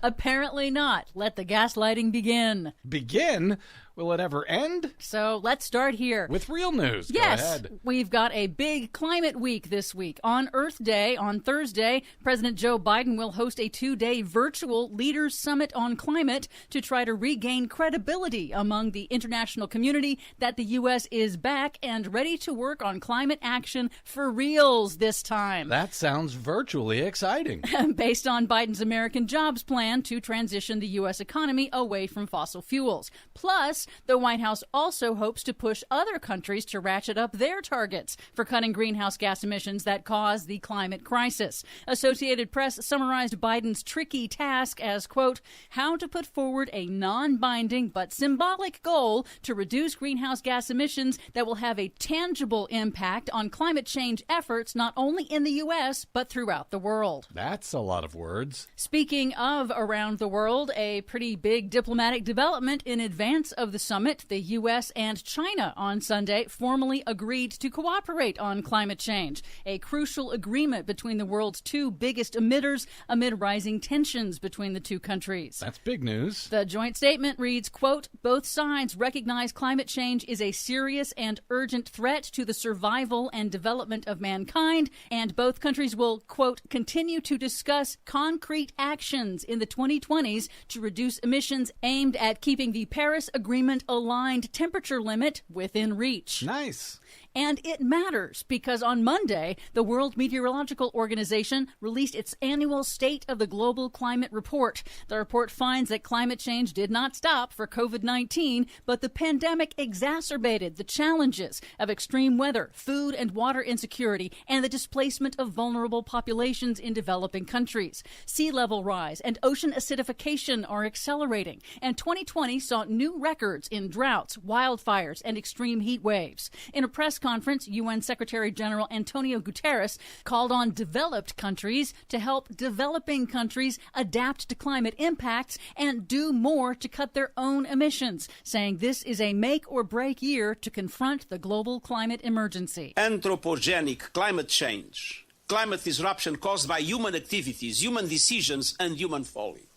Apparently not. Let the gaslighting begin. Begin? Will it ever end? So let's start here. With real news. Yes, Go ahead. We've got a big climate week this week. On Earth Day, on Thursday, President Joe Biden will host a 2-day virtual Leaders Summit on climate to try to regain credibility among the international community that the U.S. is back and ready to work on climate action for reals this time. That sounds virtually exciting. Based on Biden's American Jobs Plan to transition the U.S. economy away from fossil fuels. Plus, the White House also hopes to push other countries to ratchet up their targets for cutting greenhouse gas emissions that cause the climate crisis. Associated Press summarized Biden's tricky task as, quote, how to put forward a non-binding but symbolic goal to reduce greenhouse gas emissions that will have a tangible impact on climate change efforts not only in the U.S. but throughout the world. That's a lot of words. Speaking of around the world, a pretty big diplomatic development in advance of the summit. The U.S. and China on Sunday formally agreed to cooperate on climate change, a crucial agreement between the world's two biggest emitters amid rising tensions between the two countries. That's big news. The joint statement reads, quote, both sides recognize climate change is a serious and urgent threat to the survival and development of mankind, and both countries will, quote, continue to discuss concrete actions in the 2020s to reduce emissions aimed at keeping the Paris Agreement aligned temperature limit within reach. Nice. And it matters because on Monday, the World Meteorological Organization released its annual State of the Global Climate Report. The report finds that climate change did not stop for COVID-19, but the pandemic exacerbated the challenges of extreme weather, food and water insecurity, and the displacement of vulnerable populations in developing countries. Sea level rise and ocean acidification are accelerating, and 2020 saw new records in droughts, wildfires, and extreme heat waves. In a press conference, UN Secretary General Antonio Guterres called on developed countries to help developing countries adapt to climate impacts and do more to cut their own emissions, saying this is a make or break year to confront the global climate emergency. Anthropogenic climate change, climate disruption caused by human activities, human decisions, and human folly.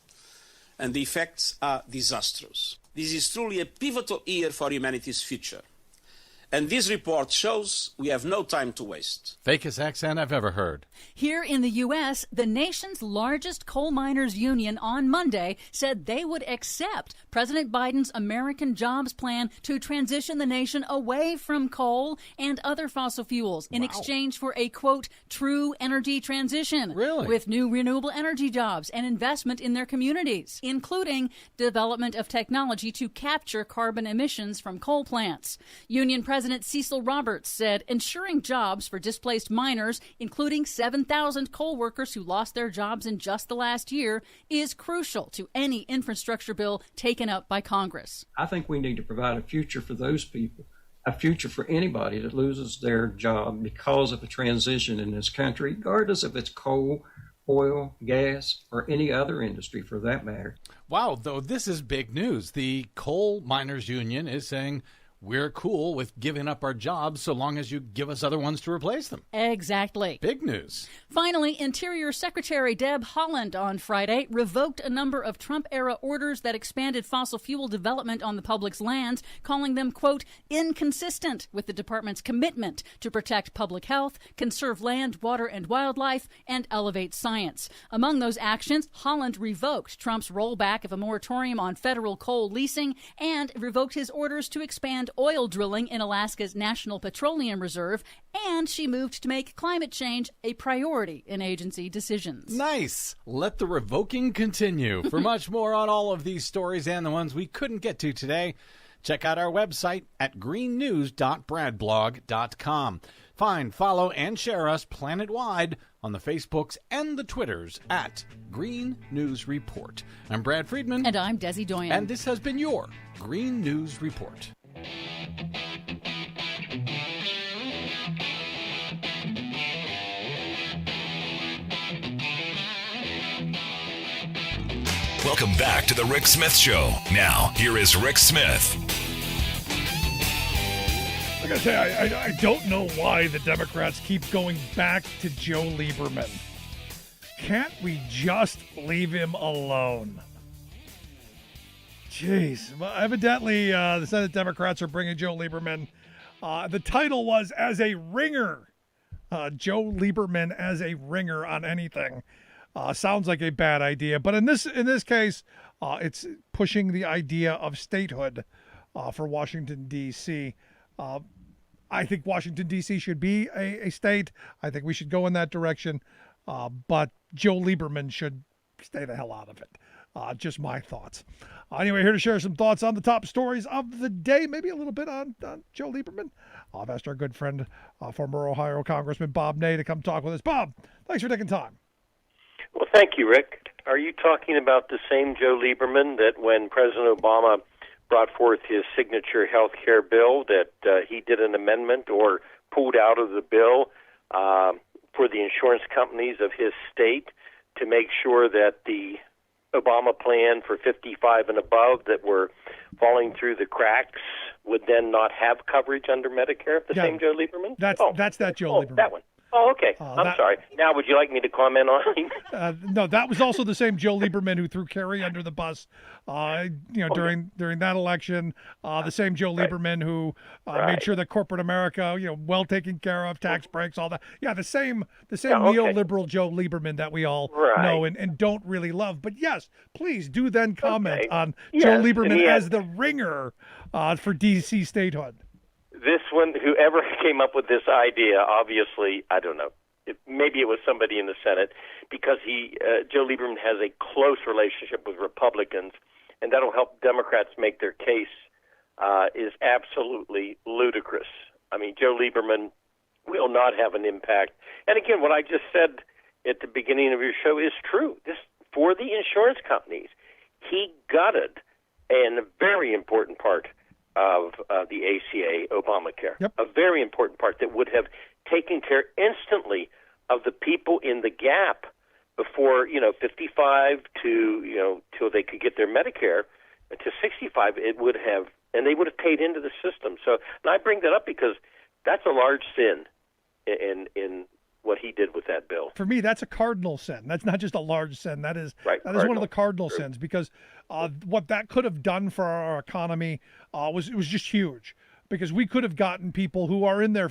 And the effects are disastrous. This is truly a pivotal year for humanity's future. And this report shows we have no time to waste. Fakest accent I've ever heard. Here in the U.S., the nation's largest coal miners union on Monday said they would accept President Biden's American Jobs Plan to transition the nation away from coal and other fossil fuels in exchange for a, quote, true energy transition. Really? With new renewable energy jobs and investment in their communities, including development of technology to capture carbon emissions from coal plants. Union President Cecil Roberts said ensuring jobs for displaced miners, including 7,000 coal workers who lost their jobs in just the last year, is crucial to any infrastructure bill taken up by Congress. I think we need to provide a future for those people, a future for anybody that loses their job because of a transition in this country, regardless if it's coal, oil, gas, or any other industry for that matter. Wow, though this is big news. The Coal Miners Union is saying we're cool with giving up our jobs so long as you give us other ones to replace them. Exactly. Big news. Finally, Interior Secretary Deb Haaland on Friday revoked a number of Trump-era orders that expanded fossil fuel development on the public's lands, calling them, quote, inconsistent with the department's commitment to protect public health, conserve land, water, and wildlife, and elevate science. Among those actions, Haaland revoked Trump's rollback of a moratorium on federal coal leasing and revoked his orders to expand oil drilling in Alaska's National Petroleum Reserve, and she moved to make climate change a priority in agency decisions. Nice. Let the revoking continue. For much more on all of these stories and the ones we couldn't get to today, check out our website at greennews.bradblog.com. Find, follow, and share us planet-wide on the Facebooks and the Twitters at Green News Report. I'm Brad Friedman. And I'm Desi Doyen. And this has been your Green News Report. Welcome back to the Rick Smith Show. Now, here is Rick Smith. I gotta say, I don't know why the Democrats keep going back to Joe Lieberman. Can't we just leave him alone? Jeez. Well, evidently, the Senate Democrats are bringing Joe Lieberman. The title was As a Ringer. Joe Lieberman as a ringer on anything. Sounds like a bad idea. But in this case, it's pushing the idea of statehood for Washington, D.C. I think Washington, D.C. should be a state. I think we should go in that direction. But Joe Lieberman should stay the hell out of it. Just my thoughts. Anyway, here to share some thoughts on the top stories of the day, maybe a little bit on Joe Lieberman. I've asked our good friend, former Ohio Congressman Bob Ney, to come talk with us. Bob, thanks for taking time. Well, thank you, Rick. Are you talking about the same Joe Lieberman that when President Obama brought forth his signature health care bill that he did an amendment or pulled out of the bill for the insurance companies of his state to make sure that the Obama plan for 55 and above that were falling through the cracks would then not have coverage under Medicare? The same Joe Lieberman? That's that Joe Lieberman. That one. Oh, okay. I'm sorry. Now, would you like me to comment on it? No, that was also the same Joe Lieberman who threw Kerry under the bus, during that election. The same Joe Lieberman who made sure that corporate America, well taken care of, tax breaks, all that. Yeah, the same neoliberal Joe Lieberman that we all know and don't really love. But yes, please do then comment on Joe Lieberman as the ringer for D.C. statehood. this one, whoever came up with this idea, obviously, I don't know. Maybe it was somebody in the Senate, because Joe Lieberman has a close relationship with Republicans, and that'll help Democrats make their case, is absolutely ludicrous. I mean, Joe Lieberman will not have an impact. And again, what I just said at the beginning of your show is true. This, for the insurance companies, he gutted a very important part of the ACA, Obamacare, a very important part that would have taken care instantly of the people in the gap before, 55 to, till they could get their Medicare to 65, it would have, and they would have paid into the system. So, and I bring that up because that's a large sin in what he did with that bill. For me, that's a cardinal sin. That's not just a large sin. That is one of the cardinal sins, because what that could have done for our economy was just huge. Because we could have gotten people who are in their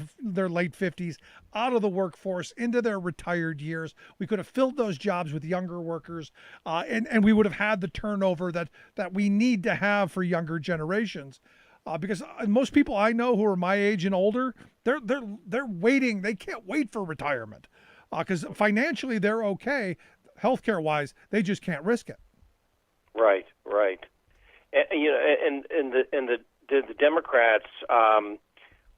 late 50s out of the workforce into their retired years. We could have filled those jobs with younger workers, and we would have had the turnover that we need to have for younger generations. Because most people I know who are my age and older, they're waiting. They can't wait for retirement because financially they're okay. Healthcare wise, they just can't risk it. Right. And the Democrats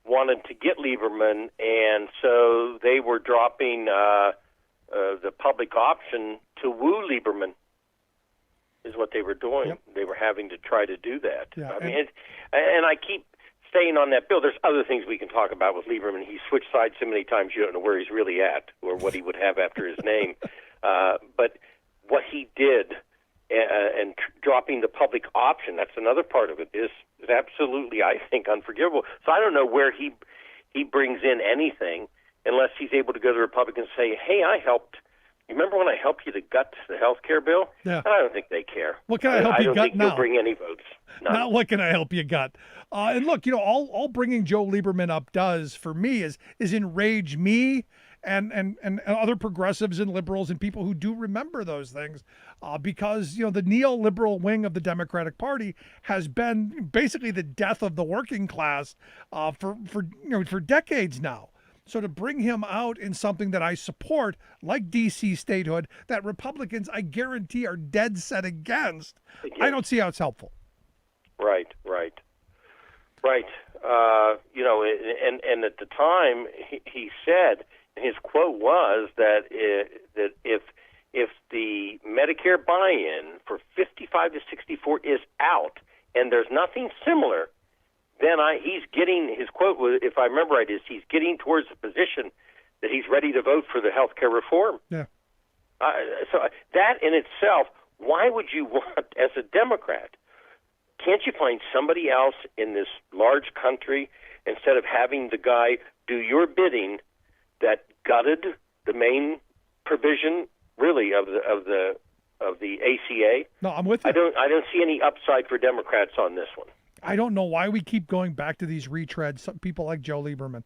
wanted to get Lieberman, and so they were dropping the public option to woo Lieberman. Is what they were doing. Yep. They were having to try to do that. Yeah, I mean, and I keep staying on that bill. There's other things we can talk about with Lieberman. He switched sides so many times you don't know where he's really at or what he would have after his name. But what he did and dropping the public option, that's another part of it, is absolutely, I think, unforgivable. So I don't know where he brings in anything unless he's able to go to the Republicans and say, hey, I helped. You remember when I helped you to gut the health care bill? Yeah. I don't think they care. What can I help you gut now? I don't think he'll bring any votes. None. Not what can I help you gut? And look, all bringing Joe Lieberman up does for me is enrage me and other progressives and liberals and people who do remember those things, because the neoliberal wing of the Democratic Party has been basically the death of the working class for decades now. So to bring him out in something that I support, like D.C. statehood, that Republicans, I guarantee, are dead set against, I don't see how it's helpful. Right. And at the time, he said, his quote was that if the Medicare buy-in for 55 to 64 is out, and there's nothing similar, then he's getting, his quote was, if I remember right, is he's getting towards the position that he's ready to vote for the health care reform. Yeah. So that in itself, why would you want, as a Democrat, can't you find somebody else in this large country, instead of having the guy do your bidding that gutted the main provision, really, of the ACA? No, I'm with you. I don't see any upside for Democrats on this one. I don't know why we keep going back to these retreads. Some people like Joe Lieberman.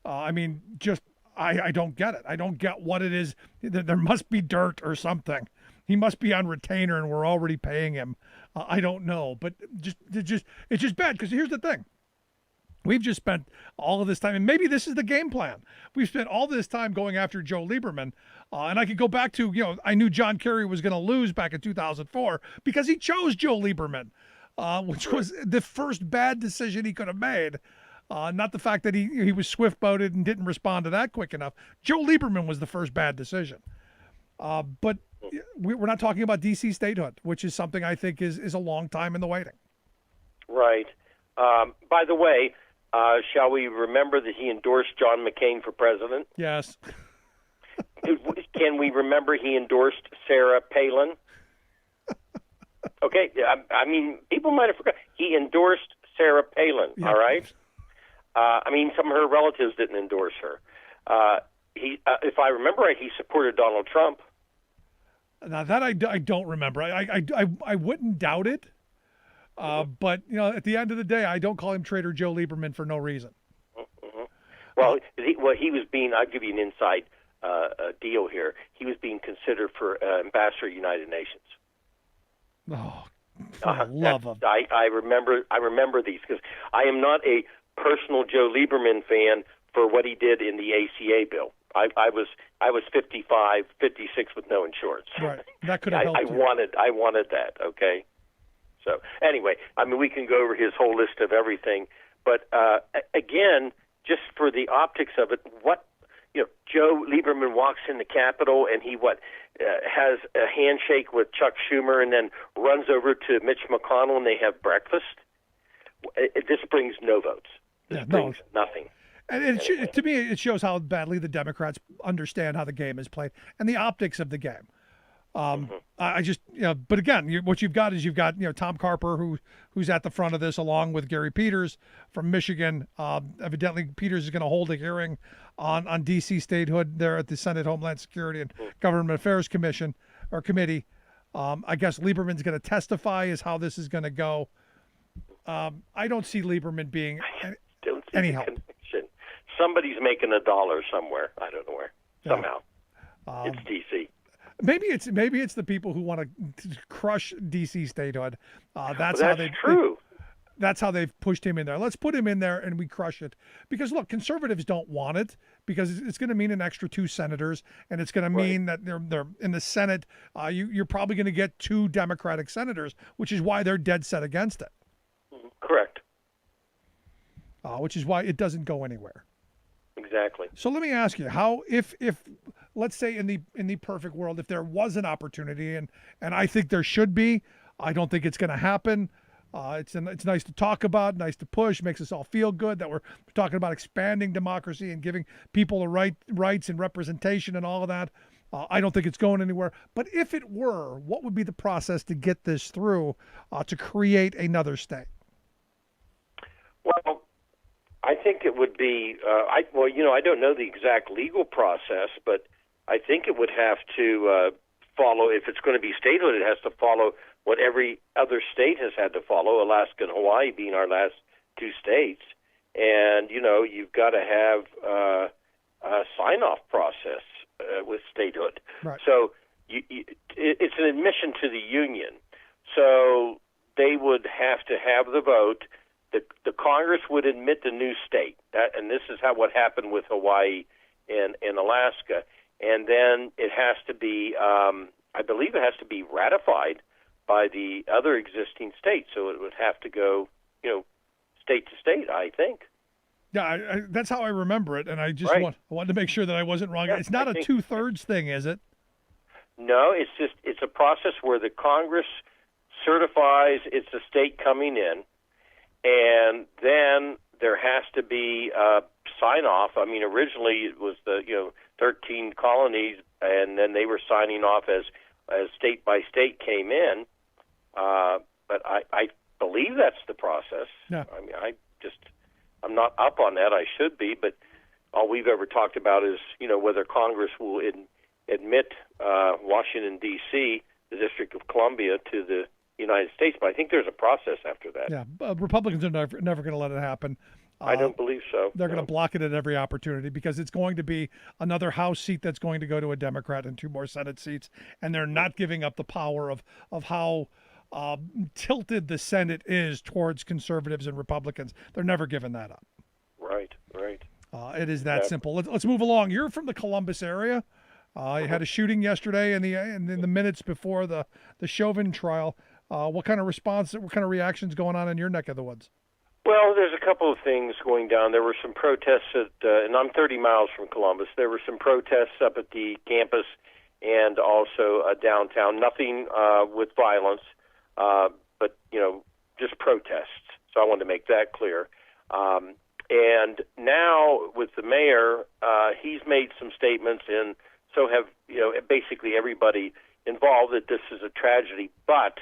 I don't get it. I don't get what it is. There must be dirt or something. He must be on retainer and we're already paying him. I don't know, but it's just bad, because here's the thing. We've just spent all of this time, and maybe this is the game plan. We've spent all this time going after Joe Lieberman, and I could go back to, I knew John Kerry was going to lose back in 2004 because he chose Joe Lieberman. Which was the first bad decision he could have made. Not the fact that he was swift-boated and didn't respond to that quick enough. Joe Lieberman was the first bad decision. But we're not talking about D.C. statehood, which is something I think is a long time in the waiting. Right. By the way, shall we remember that he endorsed John McCain for president? Yes. Can we remember he endorsed Sarah Palin? Okay, I mean, people might have forgotten. He endorsed Sarah Palin, yeah. All right? Some of her relatives didn't endorse her. If I remember right, he supported Donald Trump. Now, that I don't remember. I wouldn't doubt it. But, at the end of the day, I don't call him Traitor Joe Lieberman for no reason. Mm-hmm. Well, he was being, I'll give you an inside deal here. He was being considered for Ambassador of the United Nations. Oh, for the love of... I remember these, because I am not a personal Joe Lieberman fan for what he did in the ACA bill. I was 55, 56 with no insurance. Right. That could have helped you. I wanted that. Okay. So anyway, I mean, we can go over his whole list of everything, but again, just for the optics of it, Joe Lieberman walks in the Capitol and he has a handshake with Chuck Schumer and then runs over to Mitch McConnell and they have breakfast. This brings no votes. This brings nothing. And to me, it shows how badly the Democrats understand how the game is played and the optics of the game. I just, but again, what you've got is Tom Carper, who's at the front of this, along with Gary Peters from Michigan. Evidently, Peters is going to hold a hearing on D.C. statehood there at the Senate Homeland Security and Government Affairs Committee. I guess Lieberman's going to testify as how this is going to go. I don't see Lieberman being any help. Connection. Somebody's making $1 somewhere. I don't know where. Somehow, it's D.C. Maybe it's the people who want to crush D.C. statehood. That's true. That's how they've pushed him in there. Let's put him in there and we crush it. Because look, conservatives don't want it because it's going to mean an extra 2 senators, and it's going to mean that they're in the Senate. You're probably going to get 2 Democratic senators, which is why they're dead set against it. Correct. Which is why it doesn't go anywhere. Exactly. So let me ask you, how if let's say in the perfect world, if there was an opportunity, and I think there should be, I don't think it's going to happen. It's nice to talk about, nice to push, makes us all feel good that we're talking about expanding democracy and giving people the rights and representation and all of that. I don't think it's going anywhere. But if it were, what would be the process to get this through to create another state? Well, I think it would be. I don't know the exact legal process, but I think it would have to follow. If it's going to be statehood, it has to follow what every other state has had to follow. Alaska and Hawaii being our last 2 states, and you've got to have a sign-off process with statehood. Right. So it's an admission to the union. So they would have to have the vote. The Congress would admit the new state, and this is what happened with Hawaii and Alaska. And then it has to be, I believe it has to be ratified by the other existing states. So it would have to go, state to state, I think. Yeah, that's how I remember it, and I just wanted to make sure that I wasn't wrong. Yeah, it's not a 2/3 thing, is it? No, it's a process where the Congress certifies it's a state coming in, and then there has to be a sign-off. I mean, originally it was the 13 colonies, and then they were signing off as state by state came in. But I believe that's the process. Yeah. I mean, I'm not up on that. I should be, but all we've ever talked about is whether Congress will admit Washington D.C., the District of Columbia, to the United States. But I think there's a process after that. Yeah, Republicans are never going to let it happen. I don't believe so. They're going to block it at every opportunity because it's going to be another House seat that's going to go to a Democrat and 2 more Senate seats, and they're not giving up the power of how tilted the Senate is towards conservatives and Republicans. They're never giving that up. Right. It is that simple. Let's move along. You're from the Columbus area. You had a shooting yesterday in the minutes before the Chauvin trial. What kind of reactions going on in your neck of the woods? Well, there's a couple of things going down. There were some protests and I'm 30 miles from Columbus. There were some protests up at the campus and also downtown. Nothing with violence, but just protests. So I wanted to make that clear. And now with the mayor, he's made some statements, and so have basically everybody involved, that this is a tragedy. But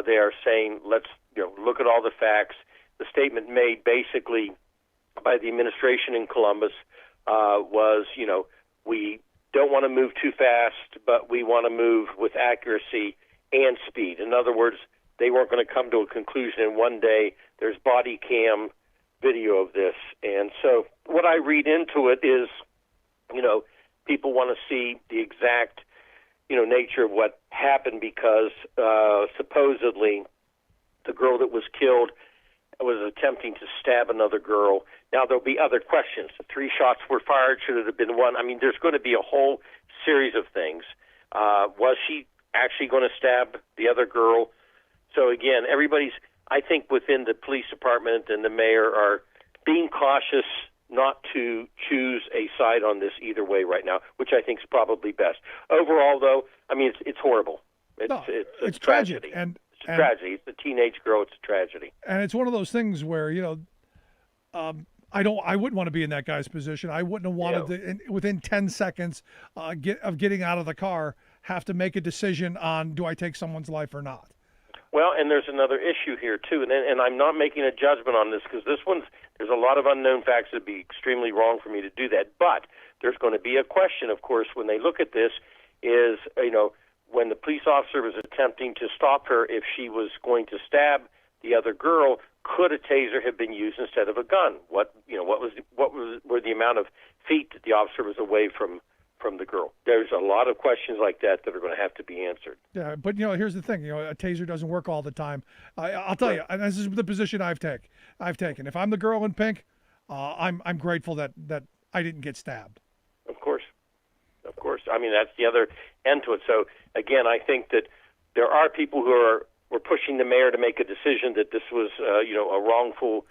they are saying, let's look at all the facts. The statement made basically by the administration in Columbus was, we don't want to move too fast, but we want to move with accuracy and speed. In other words, they weren't going to come to a conclusion in one day. There's body cam video of this. And so what I read into it is, people want to see the exact, nature of what happened because supposedly the girl that was killed was attempting to stab another girl. Now, there'll be other questions. 3 shots were fired. Should it have been 1? I mean, there's going to be a whole series of things. Was she actually going to stab the other girl? So, again, everybody's, I think, within the police department and the mayor are being cautious not to choose a side on this either way right now, which I think is probably best. Overall, though, I mean, it's horrible. It's tragic. tragedy. And it's a tragedy. It's a teenage girl. It's a tragedy. And it's one of those things where, I wouldn't want to be in that guy's position. I wouldn't have wanted to, within 10 seconds of getting out of the car, have to make a decision on, do I take someone's life or not? Well, and there's another issue here, too, and I'm not making a judgment on this because there's a lot of unknown facts that would be extremely wrong for me to do that, but there's going to be a question, of course, when they look at this is, when the police officer was attempting to stop her, if she was going to stab the other girl, could a taser have been used instead of a gun? What were the amount of feet that the officer was away from the girl? There's a lot of questions like that that are going to have to be answered. Yeah, but here's the thing. A taser doesn't work all the time. I'll tell you, and this is the position I've taken. If I'm the girl in pink, I'm grateful that I didn't get stabbed. Of course. I mean, that's the other end to it. So again, I think that there are people who were pushing the mayor to make a decision that this was a wrongful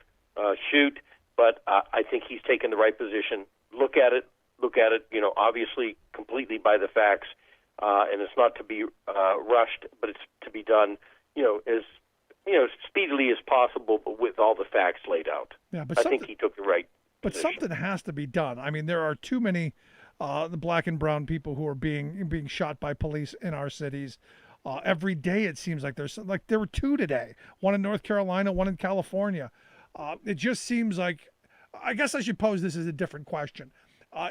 shoot, but I think he's taken the right position. Look at it, obviously completely by the facts, and it's not to be rushed, but it's to be done, as speedily as possible, but with all the facts laid out. Yeah, but I think he took the right position. Something has to be done. I mean, there are too many the black and brown people who are being shot by police in our cities. Every day it seems like there were 2 today, one in North Carolina, one in California. It just seems like, I guess I should pose this as a different question.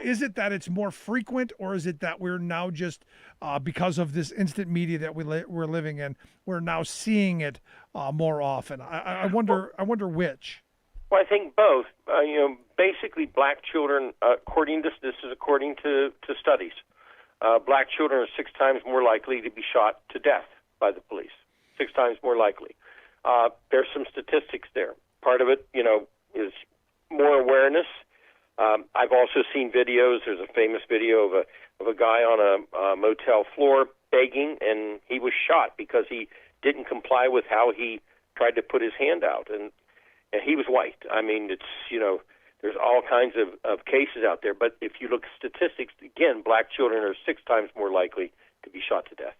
Is it that it's more frequent, or is it that we're now just, because of this instant media that we're living in, we're now seeing it more often? I wonder which. Well, I think both. Basically, black children, according to this is according to studies, black children are 6 times more likely to be shot to death by the police. 6 times more likely. There's some statistics there. Part of it, is more awareness. I've also seen videos. There's a famous video of a guy on a motel floor begging, and he was shot because he didn't comply with how he tried to put his hand out, and he was white. I mean, it's there's all kinds of cases out there. But if you look at statistics, again, black children are 6 times more likely to be shot to death.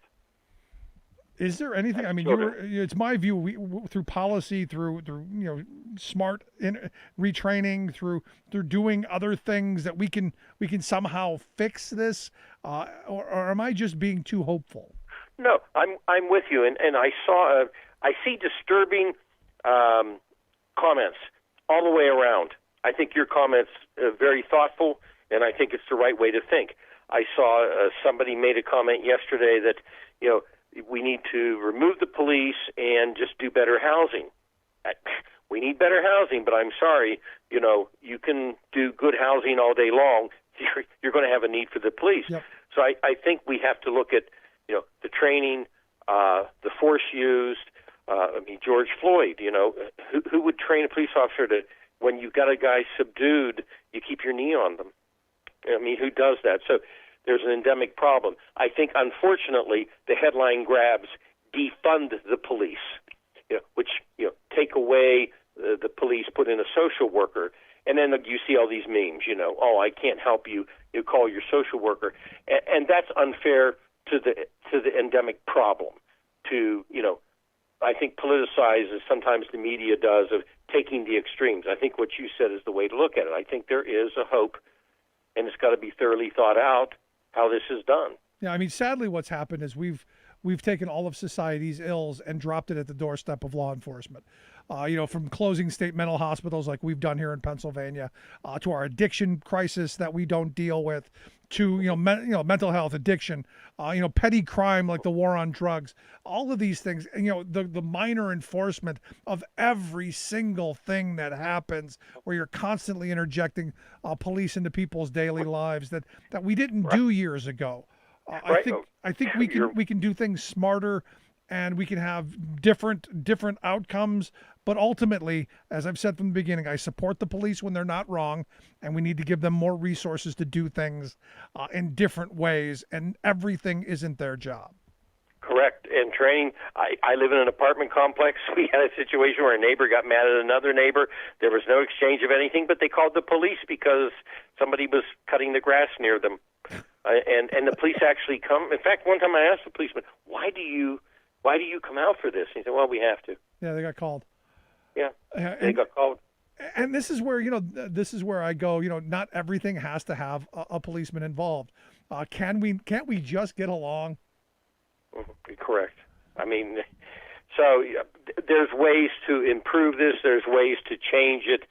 Is there anything? I mean, it's my view. Through policy, through smart retraining, through doing other things that we can somehow fix this, or am I just being too hopeful? No, I'm with you, and I see disturbing comments all the way around. I think your comments are very thoughtful, and I think it's the right way to think. I saw somebody made a comment yesterday that we need to remove the police and just do better housing. We need better housing, but I'm sorry, you can do good housing all day long. You're going to have a need for the police. Yep. So I think we have to look at, the training, the force used. George Floyd, who would train a police officer to, when you've got a guy subdued, you keep your knee on them? I mean, who does that? So there's an endemic problem. I think, unfortunately, the headline grabs defund the police, which take away the police, put in a social worker, and then you see all these memes. I can't help you. You call your social worker, and that's unfair to the endemic problem. I think politicize, as sometimes the media does, of taking the extremes. I think what you said is the way to look at it. I think there is a hope, and it's got to be thoroughly thought out how this is done. Yeah, I mean, sadly, what's happened is we've taken all of society's ills and dropped it at the doorstep of law enforcement. From closing state mental hospitals like we've done here in Pennsylvania, to our addiction crisis that we don't deal with, to mental health, addiction, petty crime like the war on drugs, all of these things, the minor enforcement of every single thing that happens, where you're constantly interjecting police into people's daily lives that we didn't do years ago. I think we can do things smarter and we can have different outcomes. But ultimately, as I've said from the beginning, I support the police when they're not wrong, and we need to give them more resources to do things in different ways, and everything isn't their job. Correct. And training, I live in an apartment complex. We had a situation where a neighbor got mad at another neighbor. There was no exchange of anything, but they called the police because somebody was cutting the grass near them. And the police actually come. In fact, one time I asked the policeman, why do you come out for this? And he said, well, we have to. Yeah, they got called. Yeah, they got called. And this is where, this is where I go, not everything has to have a policeman involved. Can't we just get along? Correct. I mean, so there's ways to improve this. There's ways to change it.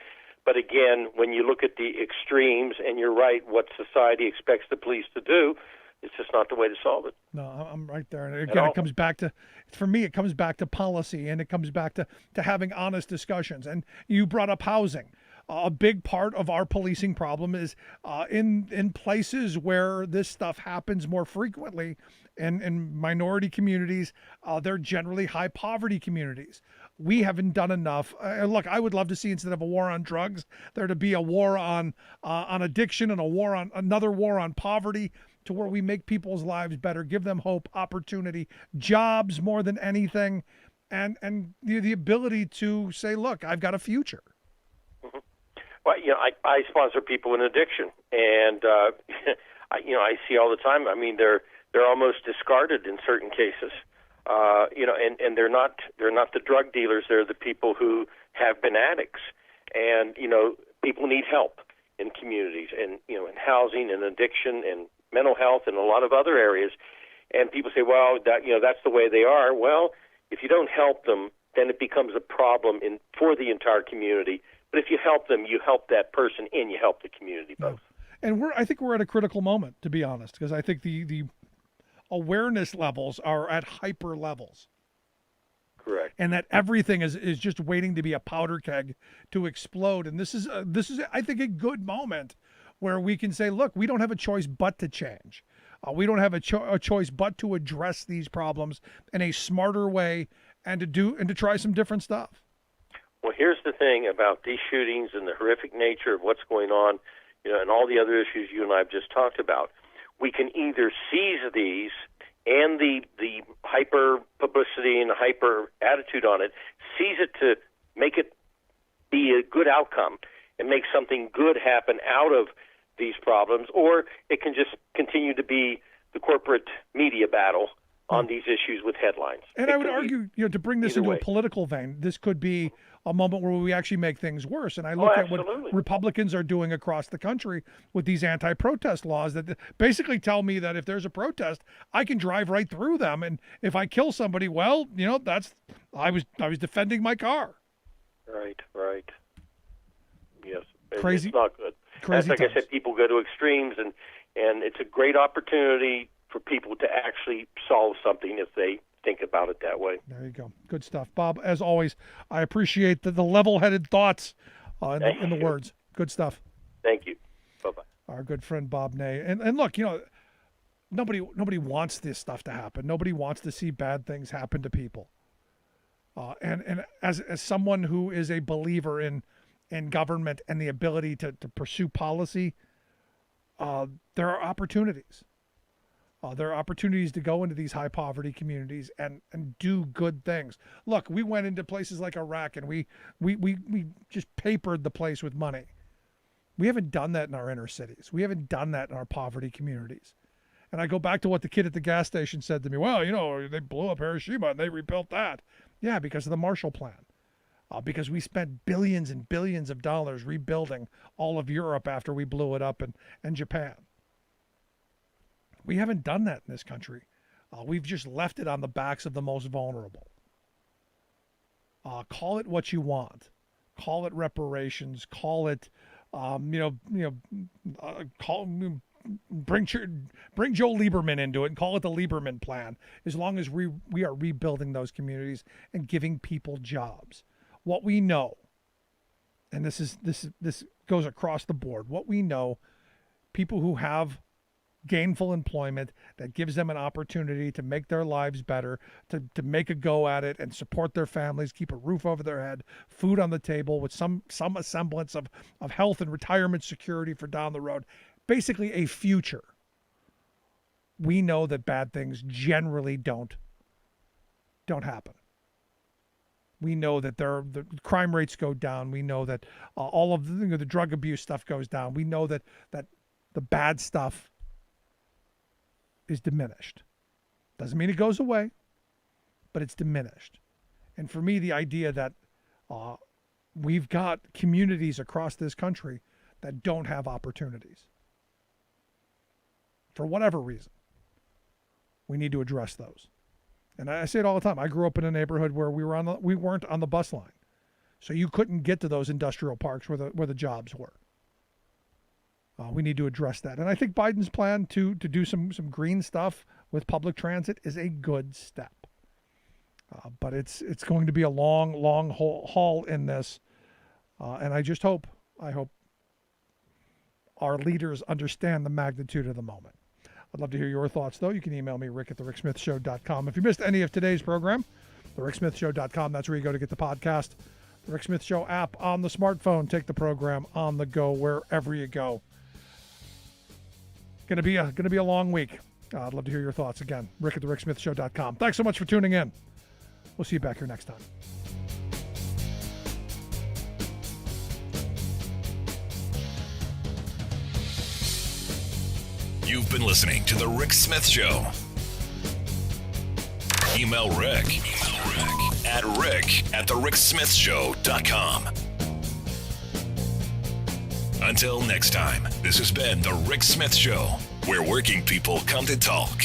But again, when you look at the extremes, and you're right, what society expects the police to do, it's just not the way to solve it. No, I'm right there. And again, it comes back to, for me, it comes back to policy, and it comes back to having honest discussions. And you brought up housing. A big part of our policing problem is in places where this stuff happens more frequently, and in minority communities, they're generally high poverty communities. We haven't done enough. Look, I would love to see, instead of a war on drugs, there to be a war on addiction, and another war on poverty, to where we make people's lives better, give them hope, opportunity, jobs more than anything, and the ability to say, look, I've got a future. Mm-hmm. Well, I sponsor people in addiction, and I see all the time. I mean, they're almost discarded in certain cases. And they're not the drug dealers. They're the people who have been addicts, and people need help in communities, and in housing and addiction and mental health and a lot of other areas. And people say, well, that's the way they are. Well, if you don't help them, then it becomes a problem for the entire community. But if you help them, you help that person, and you help the community both. And I think we're at a critical moment, to be honest, because I think the awareness levels are at hyper levels. Correct. And that everything is just waiting to be a powder keg to explode. And this is I think, a good moment where we can say, look, we don't have a choice but to change. We don't have a choice but to address these problems in a smarter way, and to try some different stuff. Well, here's the thing about these shootings and the horrific nature of what's going on, and all the other issues you and I have just talked about. We can either seize these and the hyper publicity and the hyper attitude on it, seize it to make it be a good outcome and make something good happen out of these problems, or it can just continue to be the corporate media battle on these issues with headlines. And I would argue, to bring this into way. a political vein, this could be a moment where we actually make things worse. And I look at what Republicans are doing across the country with these anti-protest laws that basically tell me that if there's a protest, I can drive right through them. And if I kill somebody, well, I was defending my car. Right. Yes. Crazy. It's not good. Crazy That's, like times. I said, people go to extremes, and it's a great opportunity for people to actually solve something if they think about it that way. There you go. Good stuff. Bob, as always, I appreciate the level-headed thoughts in the words. Good stuff. Thank you. Bye-bye. Our good friend Bob Ney. And look, nobody wants this stuff to happen. Nobody wants to see bad things happen to people. And as someone who is a believer in government and the ability to pursue policy, there are opportunities. There are opportunities to go into these high poverty communities and do good things. Look, we went into places like Iraq, and we just papered the place with money. We haven't done that in our inner cities. We haven't done that in our poverty communities. And I go back to what the kid at the gas station said to me. Well, they blew up Hiroshima and they rebuilt that. Yeah, because of the Marshall Plan. Because we spent billions and billions of dollars rebuilding all of Europe after we blew it up, and Japan. We haven't done that in this country. We've just left it on the backs of the most vulnerable. Call it what you want. Call it reparations. Call it, bring Joe Lieberman into it and call it the Lieberman plan. As long as we are rebuilding those communities and giving people jobs. What we know, and this goes across the board. What we know, people who have gainful employment that gives them an opportunity to make their lives better, to make a go at it and support their families, keep a roof over their head, food on the table with some semblance of health and retirement security for down the road. Basically a future. We know that bad things generally don't happen. We know that the crime rates go down. We know that all of the drug abuse stuff goes down. We know that the bad stuff is diminished. Doesn't mean it goes away, but it's diminished. And for me, the idea that we've got communities across this country that don't have opportunities, for whatever reason, we need to address those. And I say it all the time. I grew up in a neighborhood where we weren't on the bus line, so you couldn't get to those industrial parks where the jobs were. We need to address that, and I think Biden's plan to do some green stuff with public transit is a good step. But it's going to be a long haul in this, and I hope our leaders understand the magnitude of the moment. I'd love to hear your thoughts, though. You can email me, rick@thericksmithshow.com. If you missed any of today's program, thericksmithshow.com, that's where you go to get the podcast. The Rick Smith Show app on the smartphone. Take the program on the go wherever you go. Gonna be a long week. I'd love to hear your thoughts. Again, rick@thericksmithshow.com. Thanks so much for tuning in. We'll see you back here next time. You've been listening to The Rick Smith Show. Email Rick at rick@thericksmithshow.com. Until next time, this has been The Rick Smith Show, where working people come to talk.